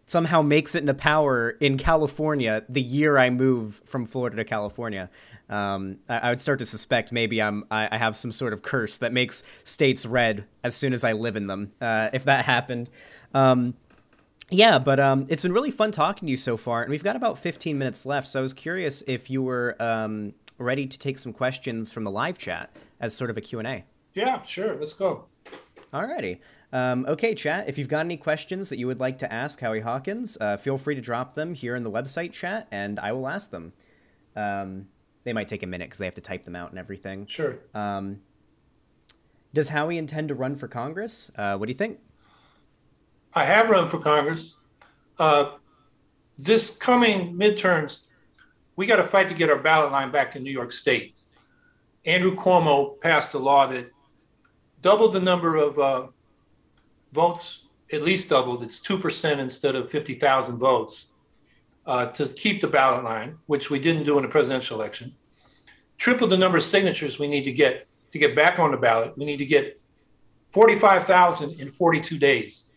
somehow makes it into power in California the year I move from Florida to California. I would start to suspect maybe I have some sort of curse that makes states red as soon as I live in them, if that happened. But it's been really fun talking to you so far, and we've got about 15 minutes left, so I was curious if you were ready to take some questions from the live chat as sort of a Q&A. Yeah, sure. Let's go. Alrighty. Okay, chat, if you've got any questions that you would like to ask Howie Hawkins, feel free to drop them here in the website chat, and I will ask them. They might take a minute because they have to type them out and everything. Sure. Does Howie intend to run for Congress? What do you think? I have run for Congress. This coming midterms, we got to fight to get our ballot line back in New York State. Andrew Cuomo passed a law that doubled the number of votes, at least doubled. It's 2% instead of 50,000 votes to keep the ballot line, which we didn't do in the presidential election. Triple the number of signatures we need to get back on the ballot. We need to get 45,000 in 42 days,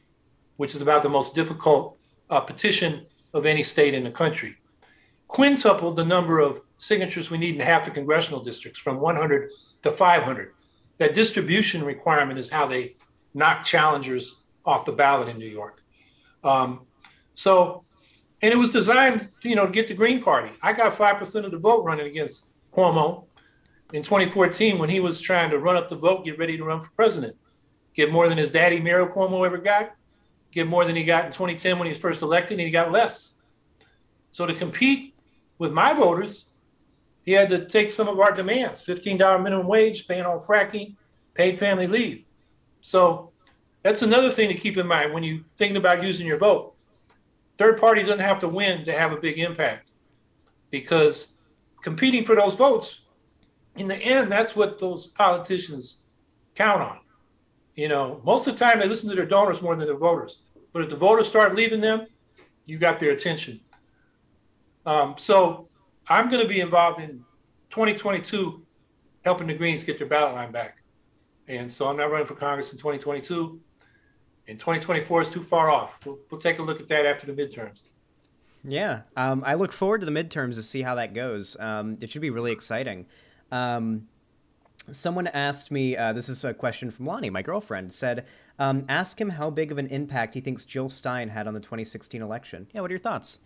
which is about the most difficult petition of any state in the country. Quintuple the number of signatures we need in half the congressional districts, from 100 to 500. That distribution requirement is how they knock challengers off the ballot in New York. So And it was designed, to get the Green Party. I got 5% of the vote running against Cuomo in 2014 when he was trying to run up the vote, get ready to run for president. Get more than his daddy, Mayoral Cuomo, ever got. Get more than he got in 2010 when he was first elected, and he got less. So to compete with my voters, he had to take some of our demands: $15 minimum wage, ban on fracking, paid family leave. So that's another thing to keep in mind when you're thinking about using your vote. Third party doesn't have to win to have a big impact, because competing for those votes, in the end, that's what those politicians count on. Most of the time they listen to their donors more than their voters. But if the voters start leaving them, you got their attention. So I'm going to be involved in 2022, helping the Greens get their ballot line back. And so I'm not running for Congress in 2022. And 2024 is too far off. We'll take a look at that after the midterms. Yeah, I look forward to the midterms to see how that goes. It should be really exciting. Someone asked me, this is a question from Lonnie, my girlfriend, said, ask him how big of an impact he thinks Jill Stein had on the 2016 election. Yeah, what are your thoughts?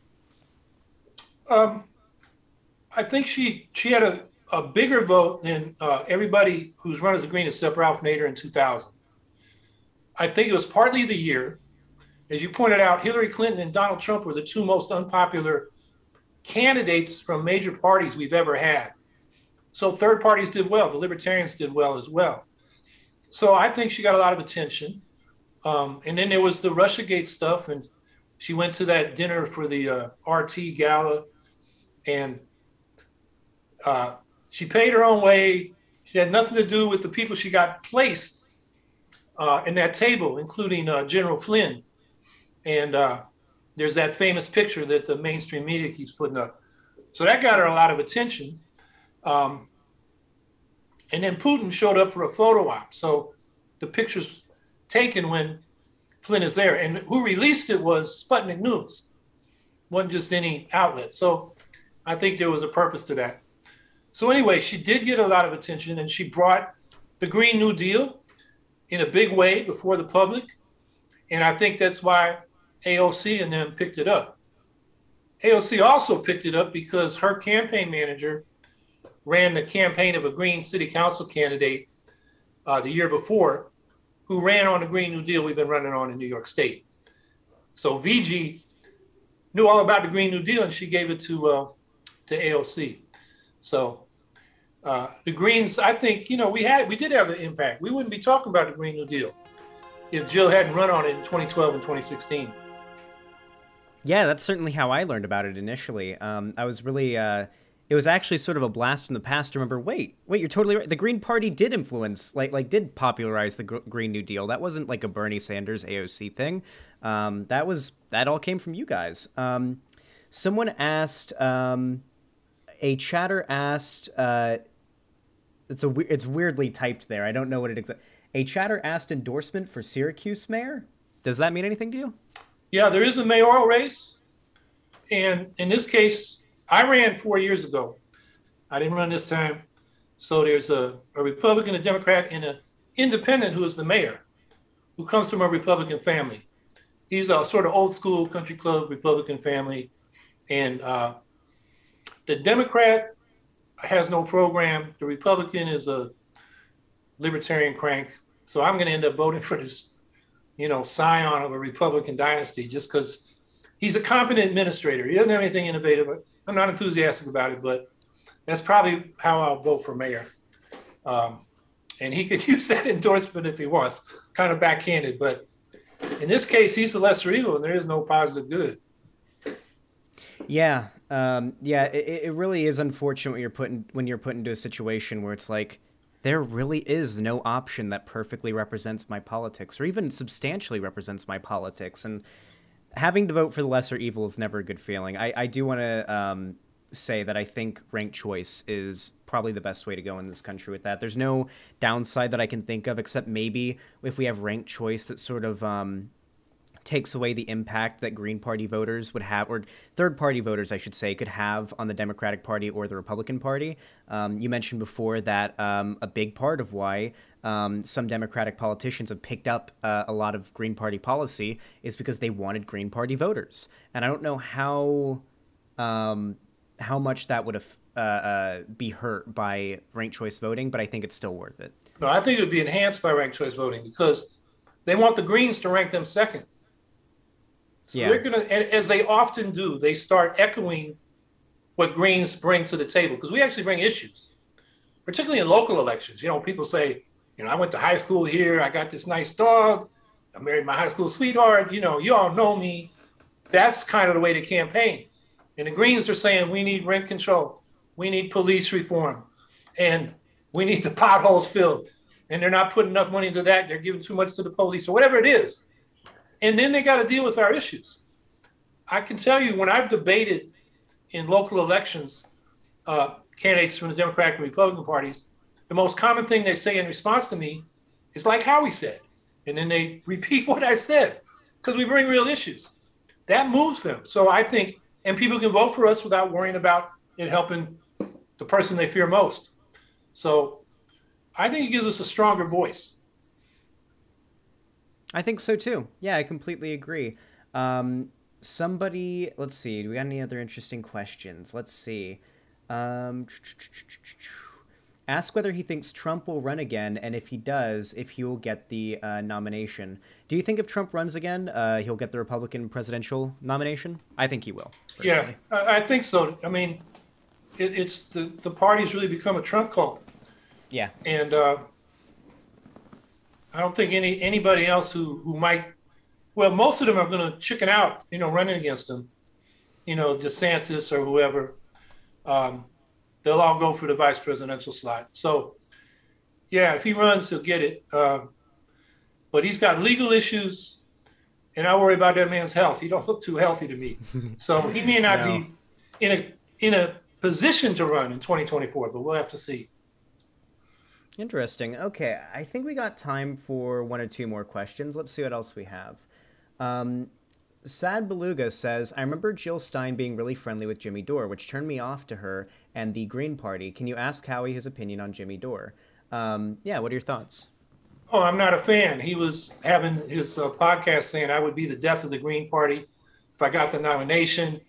I think she had a bigger vote than everybody who's run as a Green except Ralph Nader in 2000. I think it was partly the year. As you pointed out, Hillary Clinton and Donald Trump were the two most unpopular candidates from major parties we've ever had. So third parties did well. The Libertarians did well as well. So I think she got a lot of attention. And then there was the Russiagate stuff, and she went to that dinner for the RT gala, and she paid her own way. She had nothing to do with the people she got placed in that table, including General Flynn. And there's that famous picture that the mainstream media keeps putting up. So that got her a lot of attention. And then Putin showed up for a photo op. So the picture's taken when Flynn is there. And who released it was Sputnik News. Wasn't just any outlet. So I think there was a purpose to that. So anyway, she did get a lot of attention, and she brought the Green New Deal in a big way before the public. And I think that's why AOC and them picked it up. AOC also picked it up because her campaign manager ran the campaign of a Green city council candidate the year before, who ran on the Green New Deal we've been running on in New York State. So VG knew all about the Green New Deal, and she gave it to AOC. So the Greens, I think, we did have an impact. We wouldn't be talking about the Green New Deal if Jill hadn't run on it in 2012 and 2016. Yeah, that's certainly how I learned about it initially. I was really, it was actually sort of a blast from the past to remember, wait, you're totally right. The Green Party did influence, did popularize the Green New Deal. That wasn't like a Bernie Sanders AOC thing. That all came from you guys. Someone asked, a chatter asked, it's weirdly typed there. I don't know what it exactly. A chatter asked endorsement for Syracuse mayor. Does that mean anything to you? Yeah, there is a mayoral race. And in this case, I ran 4 years ago. I didn't run this time. So there's a Republican, a Democrat, and an independent who is the mayor, who comes from a Republican family. He's a sort of old school country club Republican family. And the Democrat has no program. The Republican is a libertarian crank. So I'm going to end up voting for this, scion of a Republican dynasty, just because he's a competent administrator. He doesn't have anything innovative. I'm not enthusiastic about it, but that's probably how I'll vote for mayor. And he could use that endorsement if he wants, kind of backhanded. But in this case, he's the lesser evil, and there is no positive good. Yeah. It really is unfortunate when you're put into a situation where it's like, there really is no option that perfectly represents my politics, or even substantially represents my politics. And having to vote for the lesser evil is never a good feeling. I do want to say that I think ranked choice is probably the best way to go in this country with that. There's no downside that I can think of, except maybe if we have ranked choice that sort of takes away the impact that Green Party voters would have, or third-party voters, I should say, could have on the Democratic Party or the Republican Party. You mentioned before that a big part of why some Democratic politicians have picked up a lot of Green Party policy is because they wanted Green Party voters. And I don't know how much that would be hurt by ranked choice voting, but I think it's still worth it. No, I think it would be enhanced by ranked choice voting because they want the Greens to rank them second. So they're going to, as they often do, they start echoing what Greens bring to the table because we actually bring issues, particularly in local elections. You know, people say, you know, I went to high school here. I got this nice dog. I married my high school sweetheart. You know, you all know me. That's kind of the way to campaign. And the Greens are saying we need rent control. We need police reform. And we need the potholes filled. And they're not putting enough money into that. They're giving too much to the police or whatever it is. And then they got to deal with our issues. I can tell you when I've debated in local elections, candidates from the Democratic and Republican parties, the most common thing they say in response to me is like Howie said. And then they repeat what I said because we bring real issues. That moves them. So I think, and people can vote for us without worrying about it helping the person they fear most. So I think it gives us a stronger voice. I think so too. Yeah, I completely agree. Somebody, let's see, do we got any other interesting questions? Let's see. Ask whether he thinks Trump will run again, and if he does, if he will get the nomination. Do you think if Trump runs again, he'll get the Republican presidential nomination? I think he will, personally. Yeah, I think so. I mean, it's the party's really become a Trump cult. Yeah. And I don't think anybody else who might, well, most of them are going to chicken out, you know, running against him, you know, DeSantis or whoever. They'll all go for the vice presidential slot. So, yeah, if he runs, he'll get it. But he's got legal issues, and I worry about that man's health. He don't look too healthy to me. So he may not be in a position to run in 2024, but we'll have to see. Interesting. Okay, I think we got time for one or two more questions. Let's see what else we have. Sad Beluga says, I remember Jill Stein being really friendly with Jimmy Dore, which turned me off to her and the Green Party. Can you ask Howie his opinion on Jimmy Dore? Yeah, what are your thoughts? Oh, I'm not a fan. He was having his podcast saying I would be the death of the Green Party if I got the nomination.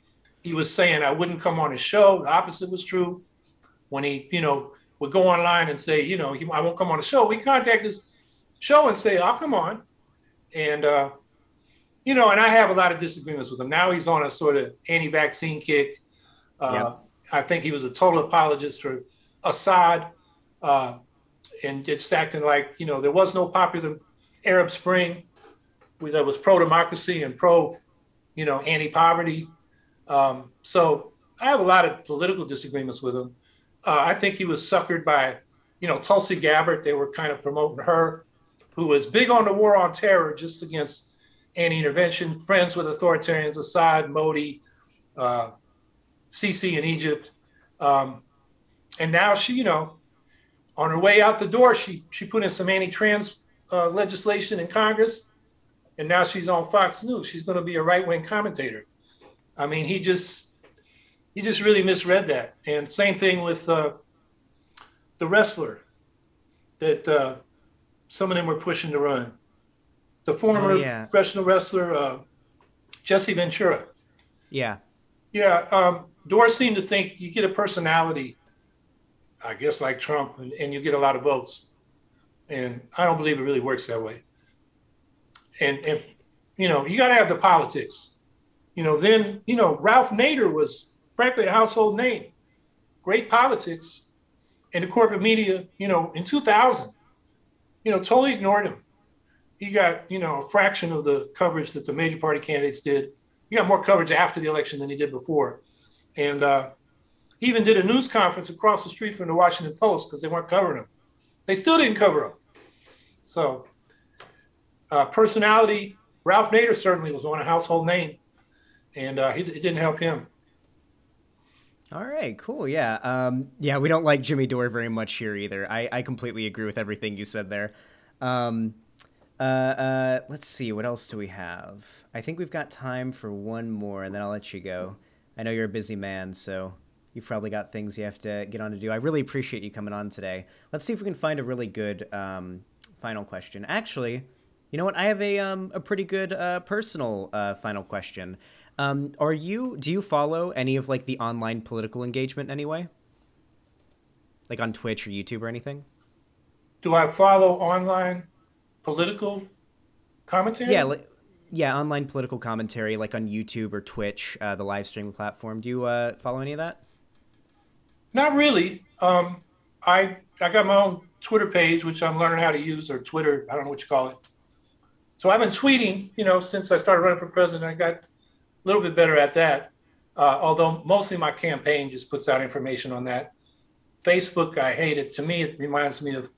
He was saying I wouldn't come on his show. The opposite was true. When he, you know, would go online and say, you know, I won't come on the show. We contact his show and say, I'll come on. And, you know, and I have a lot of disagreements with him. Now he's on a sort of anti-vaccine kick. Yep. I think he was a total apologist for Assad. And just acting like, you know, there was no popular Arab Spring that was pro-democracy and pro, you know, anti-poverty. So I have a lot of political disagreements with him. I think he was suckered by, you know, Tulsi Gabbard. They were kind of promoting her, who was big on the war on terror, just against anti-intervention, friends with authoritarians, Assad, Modi, Sisi in Egypt. And now she, you know, on her way out the door, she put in some anti-trans legislation in Congress, and now she's on Fox News. She's going to be a right-wing commentator. I mean, he just really misread that. And same thing with the wrestler that some of them were pushing to run. The former professional wrestler, Jesse Ventura. Yeah. Yeah. Dore seemed to think you get a personality, I guess, like Trump, and you get a lot of votes. And I don't believe it really works that way. And you know, you got to have the politics. You know, then, you know, Ralph Nader was frankly a household name. Great politics. And the corporate media, you know, in 2000, you know, totally ignored him. He got, you know, a fraction of the coverage that the major party candidates did. He got more coverage after the election than he did before. And he even did a news conference across the street from the Washington Post because they weren't covering him. They still didn't cover him. So personality, Ralph Nader certainly was on a household name, and it didn't help him. All right, cool. Yeah. Yeah, we don't like Jimmy Dore very much here either. I completely agree with everything you said there. Let's see. What else do we have? I think we've got time for one more, and then I'll let you go. I know you're a busy man, so you've probably got things you have to get on to do. I really appreciate you coming on today. Let's see if we can find a really good final question. Actually, you know what? I have a pretty good personal final question. Do you follow any of like the online political engagement anyway? Like on Twitch or YouTube or anything? Do I follow online political commentary? Yeah, online political commentary like on YouTube or Twitch, the live streaming platform. Do you follow any of that? Not really. I got my own Twitter page, which I'm learning how to use, or Twitter, I don't know what you call it. So I've been tweeting, since I started running for president. I got a little bit better at that. Although mostly my campaign just puts out information on that. Facebook, I hate it. To me, it reminds me of,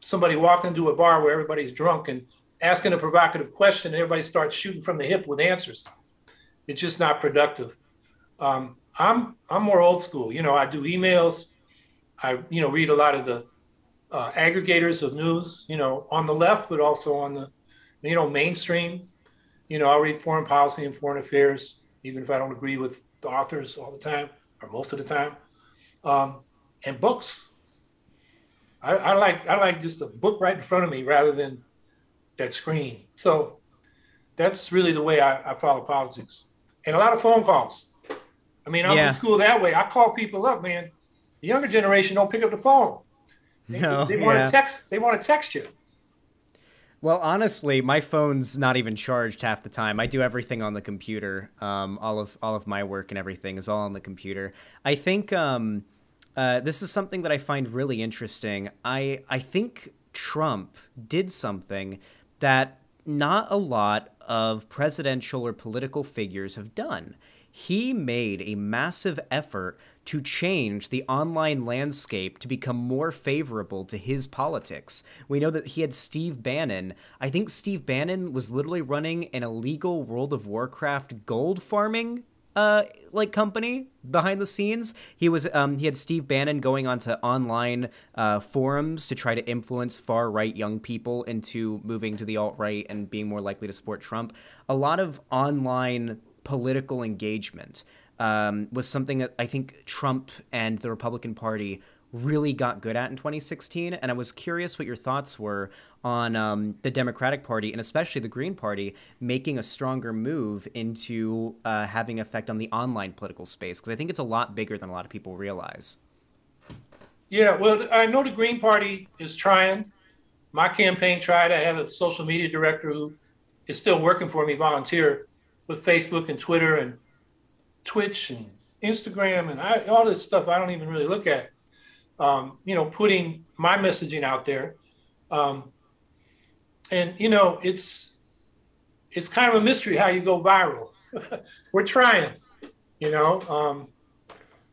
somebody walking into a bar where everybody's drunk and asking a provocative question, and everybody starts shooting from the hip with answers. It's just not productive. I'm more old school. I do emails. I read a lot of the aggregators of news. On the left, but also on the mainstream. I'll read foreign policy and foreign affairs, even if I don't agree with the authors all the time or most of the time. And books. I like just a book right in front of me rather than that screen. So that's really the way I follow politics. And a lot of phone calls. I'm in school that way. I call people up, man. The younger generation don't pick up the phone. They want to text. They want to text you. Well, honestly, my phone's not even charged half the time. I do everything on the computer. All of my work and everything is all on the computer. I think this is something that I find really interesting. I think Trump did something that not a lot of presidential or political figures have done. He made a massive effort to change the online landscape to become more favorable to his politics. We know that he had Steve Bannon. I think Steve Bannon was literally running an illegal World of Warcraft gold farming company behind the scenes. He had Steve Bannon going onto online forums to try to influence far-right young people into moving to the alt-right and being more likely to support Trump. A lot of online political engagement was something that I think Trump and the Republican Party really got good at in 2016, and I was curious what your thoughts were on the Democratic Party, and especially the Green Party, making a stronger move into having effect on the online political space, because I think it's a lot bigger than a lot of people realize. Yeah, well, I know the Green Party is trying. My campaign tried. I have a social media director who is still working for me, volunteer, with Facebook and Twitter and Twitch and Instagram and all this stuff I don't even really look at. Putting my messaging out there. It's kind of a mystery how you go viral. We're trying,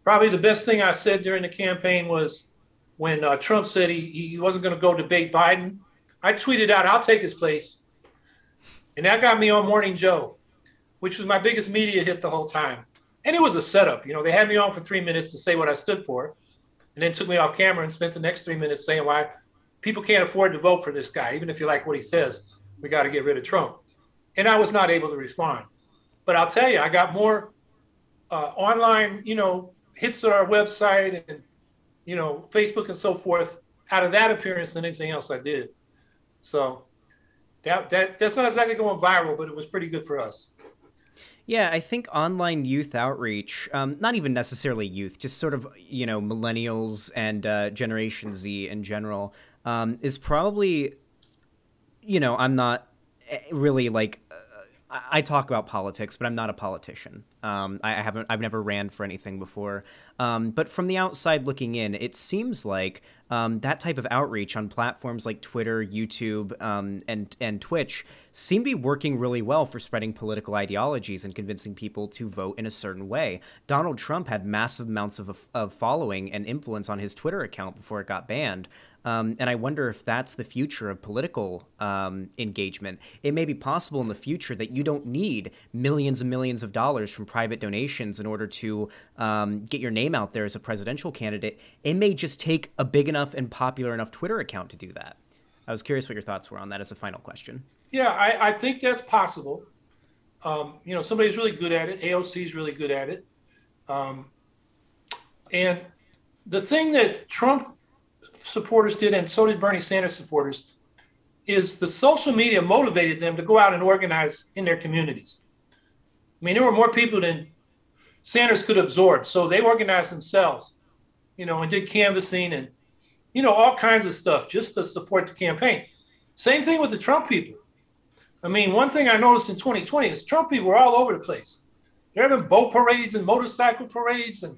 probably the best thing I said during the campaign was when Trump said he wasn't going to go debate Biden. I tweeted out, "I'll take his place." And that got me on Morning Joe, which was my biggest media hit the whole time. And it was a setup. They had me on for 3 minutes to say what I stood for, and then took me off camera and spent the next 3 minutes saying why people can't afford to vote for this guy. Even if you like what he says, we got to get rid of Trump. And I was not able to respond. But I'll tell you, I got more online, hits on our website and, Facebook and so forth out of that appearance than anything else I did. So that's not exactly going viral, but it was pretty good for us. Yeah, I think online youth outreach, not even necessarily youth, just sort of, millennials and Generation Z in general, is probably, I'm not really I talk about politics, but I'm not a politician. I've never ran for anything before. But from the outside looking in, it seems like that type of outreach on platforms like Twitter, YouTube, and Twitch seem to be working really well for spreading political ideologies and convincing people to vote in a certain way. Donald Trump had massive amounts of following and influence on his Twitter account before it got banned. And I wonder if that's the future of political engagement. It may be possible in the future that you don't need millions and millions of dollars from private donations in order to get your name out there as a presidential candidate. It may just take a big enough and popular enough Twitter account to do that. I was curious what your thoughts were on that as a final question. Yeah, I think that's possible. Somebody's really good at it. AOC is really good at it. And the thing that Trump supporters did, and so did Bernie Sanders supporters, is the social media motivated them to go out and organize in their communities. I mean, there were more people than Sanders could absorb. So they organized themselves, and did canvassing and, all kinds of stuff just to support the campaign. Same thing with the Trump people. I mean, one thing I noticed in 2020 is Trump people were all over the place. They're having boat parades and motorcycle parades and,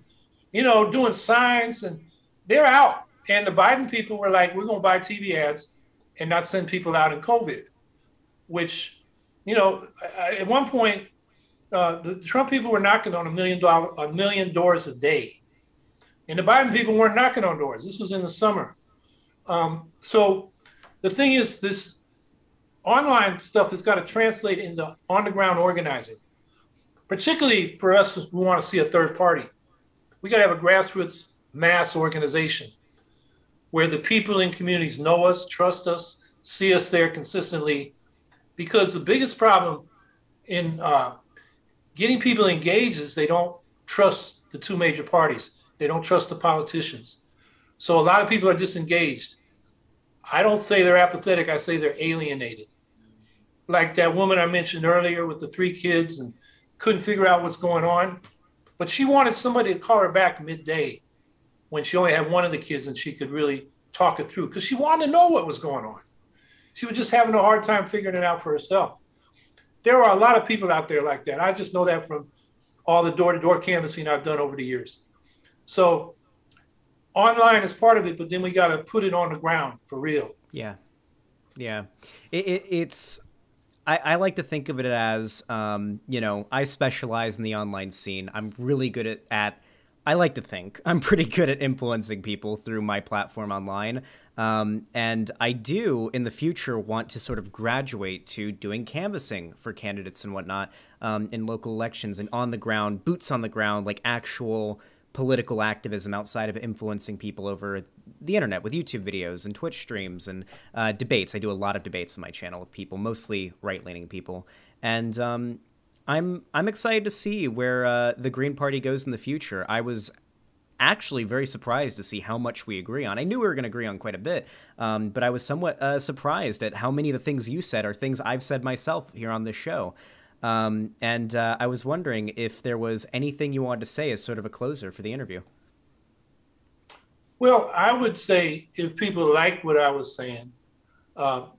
doing signs, and they're out. And the Biden people were like, we're going to buy TV ads and not send people out in COVID, which, at one point, the Trump people were knocking on $1 million doors a day. And the Biden people weren't knocking on doors. This was in the summer. So the thing is, this online stuff has got to translate into on-the-ground organizing, particularly for us who want to see a third party. We got to have a grassroots mass organization where the people in communities know us, trust us, see us there consistently. Because the biggest problem in getting people engaged is they don't trust the two major parties. They don't trust the politicians. So a lot of people are disengaged. I don't say they're apathetic. I say they're alienated. Like that woman I mentioned earlier with the 3 kids and couldn't figure out what's going on. But she wanted somebody to call her back midday when she only had one of the kids and she could really talk it through because she wanted to know what was going on. She was just having a hard time figuring it out for herself. There are a lot of people out there like that. I just know that from all the door-to-door canvassing I've done over the years. So online is part of it, but then we got to put it on the ground for real. Yeah. Yeah. It's, I like to think of it as, I specialize in the online scene. I'm really good at I like to think I'm pretty good at influencing people through my platform online. And I do, in the future, want to sort of graduate to doing canvassing for candidates and whatnot in local elections and on the ground, boots on the ground, like actual political activism outside of influencing people over the internet with YouTube videos and Twitch streams and debates. I do a lot of debates on my channel with people, mostly right-leaning people. And I'm excited to see where the Green Party goes in the future. I was actually very surprised to see how much we agree on. I knew we were going to agree on quite a bit, but I was somewhat surprised at how many of the things you said are things I've said myself here on this show. And I was wondering if there was anything you wanted to say as sort of a closer for the interview. Well, I would say if people like what I was saying,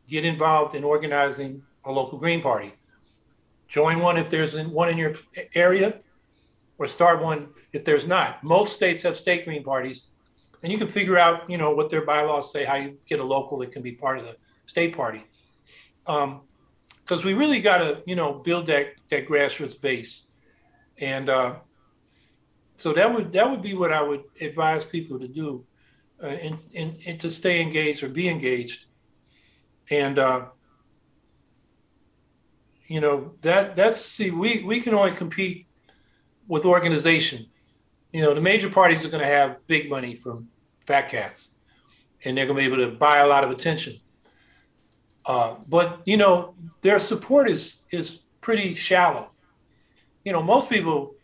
get involved in organizing a local Green Party. Join one if there's one in your area, or start one if there's not. Most states have state Green Parties, and you can figure out, what their bylaws say, how you get a local that can be part of the state party. Because we really got to, build that grassroots base, and so that would be what I would advise people to do, and to stay engaged or be engaged, and we can only compete with organization. The major parties are going to have big money from fat cats, and they're going to be able to buy a lot of attention. But their support is pretty shallow. Most people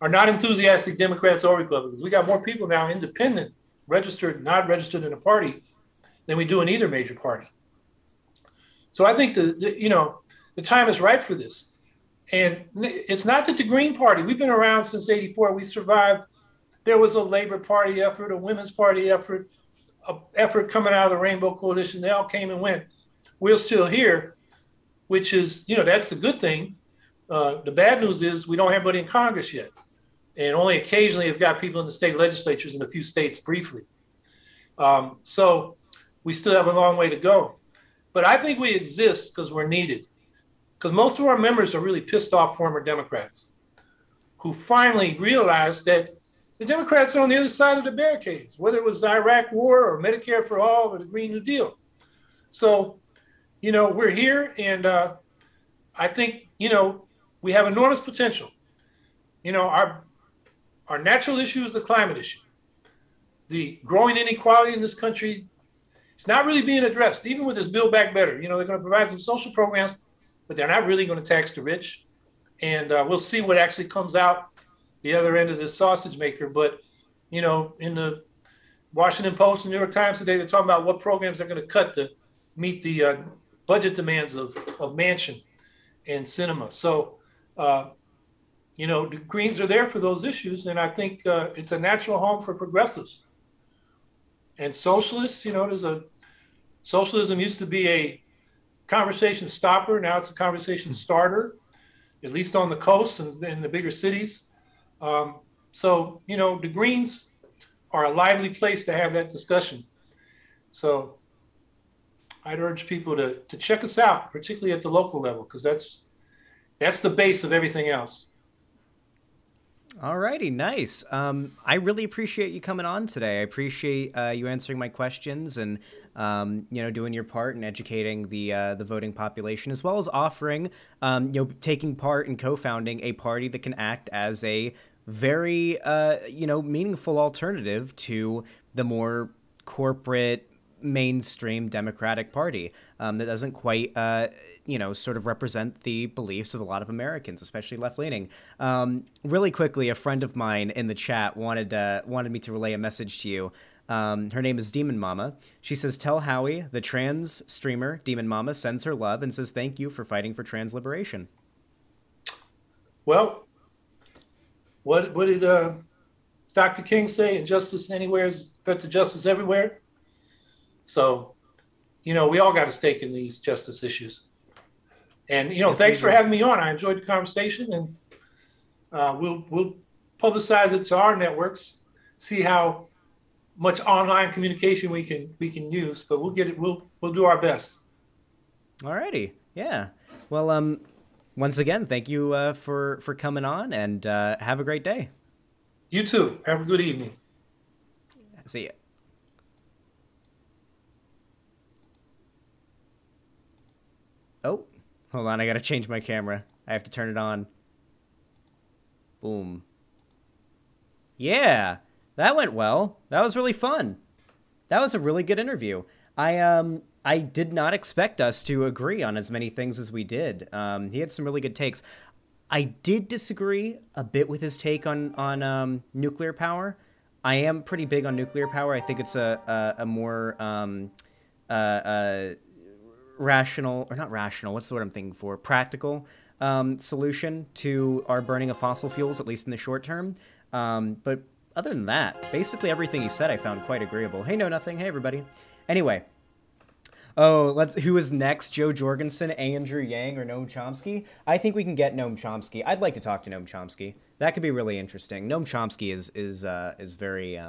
are not enthusiastic Democrats or Republicans. We got more people now, independent, registered, not registered in a party, than we do in either major party. So I think the time is right for this. And it's not that the Green Party, we've been around since '84. We survived. There was a Labor Party effort, a Women's Party effort, an effort coming out of the Rainbow Coalition. They all came and went. We're still here, which is, that's the good thing. The bad news is we don't have anybody in Congress yet. And only occasionally have got people in the state legislatures in a few states briefly. So we still have a long way to go. But I think we exist because we're needed. Because most of our members are really pissed off former Democrats who finally realized that the Democrats are on the other side of the barricades, whether it was the Iraq War or Medicare for All or the Green New Deal. So, we're here, and I think, we have enormous potential. Our natural issue is the climate issue. The growing inequality in this country It's not really being addressed, even with this Build Back Better. You know, they're going to provide some social programs, but they're not really going to tax the rich. And we'll see what actually comes out the other end of this sausage maker. But, you know, in the Washington Post and New York Times today, they're talking about what programs they're going to cut to meet the budget demands of Manchin and cinema. So, you know, the Greens are there for those issues. And I think it's a natural home for progressives. And socialists, you know, socialism used to be a conversation stopper. Now it's a conversation starter, at least on the coast and in the bigger cities. So, you know, the Greens are a lively place to have that discussion. So I'd urge people to check us out, particularly at the local level, because that's the base of everything else. Alrighty, nice. I really appreciate you coming on today. I appreciate you answering my questions and you know, doing your part in educating the voting population, as well as offering, you know, taking part in co-founding a party that can act as a very you know, meaningful alternative to the more corporate mainstream Democratic Party that doesn't quite, you know, sort of represent the beliefs of a lot of Americans, especially left-leaning. Really quickly, a friend of mine in the chat wanted me to relay a message to you. Her name is Demon Mama. She says, tell Howie, the trans streamer Demon Mama sends her love and says thank you for fighting for trans liberation. Well, what did Dr. King say? Injustice anywhere is better justice everywhere. So, you know, we all got a stake in these justice issues. And, you know, yes, thanks for having me on. I enjoyed the conversation, and we'll publicize it to our networks, see how much online communication we can use, but we'll get it. We'll do our best. Alrighty. Yeah. Well, once again, thank you for coming on, and have a great day. You too. Have a good evening. See ya. Oh, hold on. I got to change my camera. I have to turn it on. Boom. Yeah, that went well. That was really fun. That was a really good interview. I did not expect us to agree on as many things as we did. He had some really good takes. I did disagree a bit with his take on nuclear power. I am pretty big on nuclear power. I think it's a more rational, or not rational, what's the word I'm thinking for? Practical solution to our burning of fossil fuels, at least in the short term. But other than that, basically everything he said I found quite agreeable. Hey, No Nothing. Hey, everybody. Anyway. Oh, who is next? Joe Jorgensen, Andrew Yang, or Noam Chomsky? I think we can get Noam Chomsky. I'd like to talk to Noam Chomsky. That could be really interesting. Noam Chomsky is very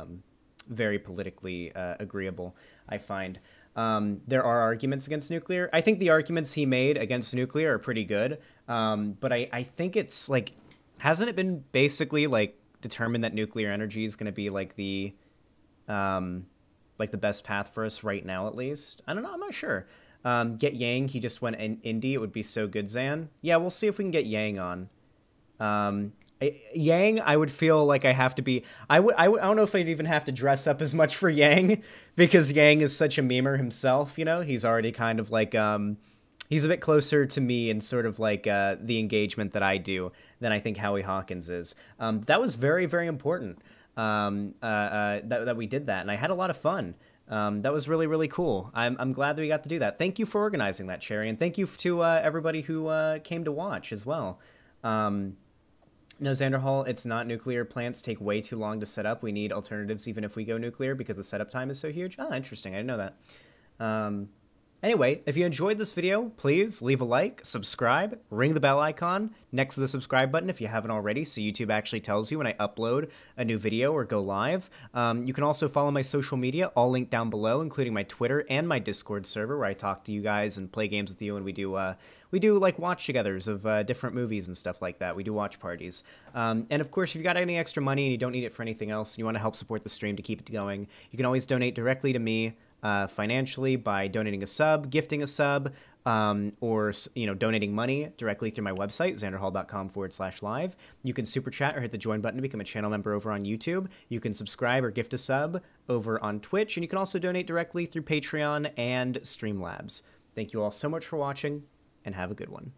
very politically agreeable, I find. There are arguments against nuclear. I think the arguments he made against nuclear are pretty good. But I think it's like, hasn't it been basically like determined that nuclear energy is going to be like the best path for us right now, at least? I don't know. I'm not sure. Get Yang. He just went indie. It would be so good, Zan. Yeah, we'll see if we can get Yang on. Yang, I would feel like I have to be. I don't know if I'd even have to dress up as much for Yang, because Yang is such a memer himself. You know, he's already kind of like he's a bit closer to me in sort of like the engagement that I do than I think Howie Hawkins is. That was very, very important. That we did that, and I had a lot of fun. That was really, really cool. I'm glad that we got to do that. Thank you for organizing that, Cherry, and thank you to everybody who came to watch as well. No, Xanderhall, it's not nuclear. Plants take way too long to set up. We need alternatives even if we go nuclear because the setup time is so huge. Oh, interesting. I didn't know that. Anyway, if you enjoyed this video, please leave a like, subscribe, ring the bell icon next to the subscribe button if you haven't already, so YouTube actually tells you when I upload a new video or go live. You can also follow my social media, all linked down below, including my Twitter and my Discord server, where I talk to you guys and play games with you, and we do like watch-togethers of different movies and stuff like that. We do watch parties. And of course, if you've got any extra money and you don't need it for anything else, and you want to help support the stream to keep it going, you can always donate directly to me financially by donating a sub, gifting a sub, or donating money directly through my website, xanderhall.com/live. You can super chat or hit the join button to become a channel member over on YouTube. You can subscribe or gift a sub over on Twitch, and you can also donate directly through Patreon and Streamlabs. Thank you all so much for watching, and have a good one.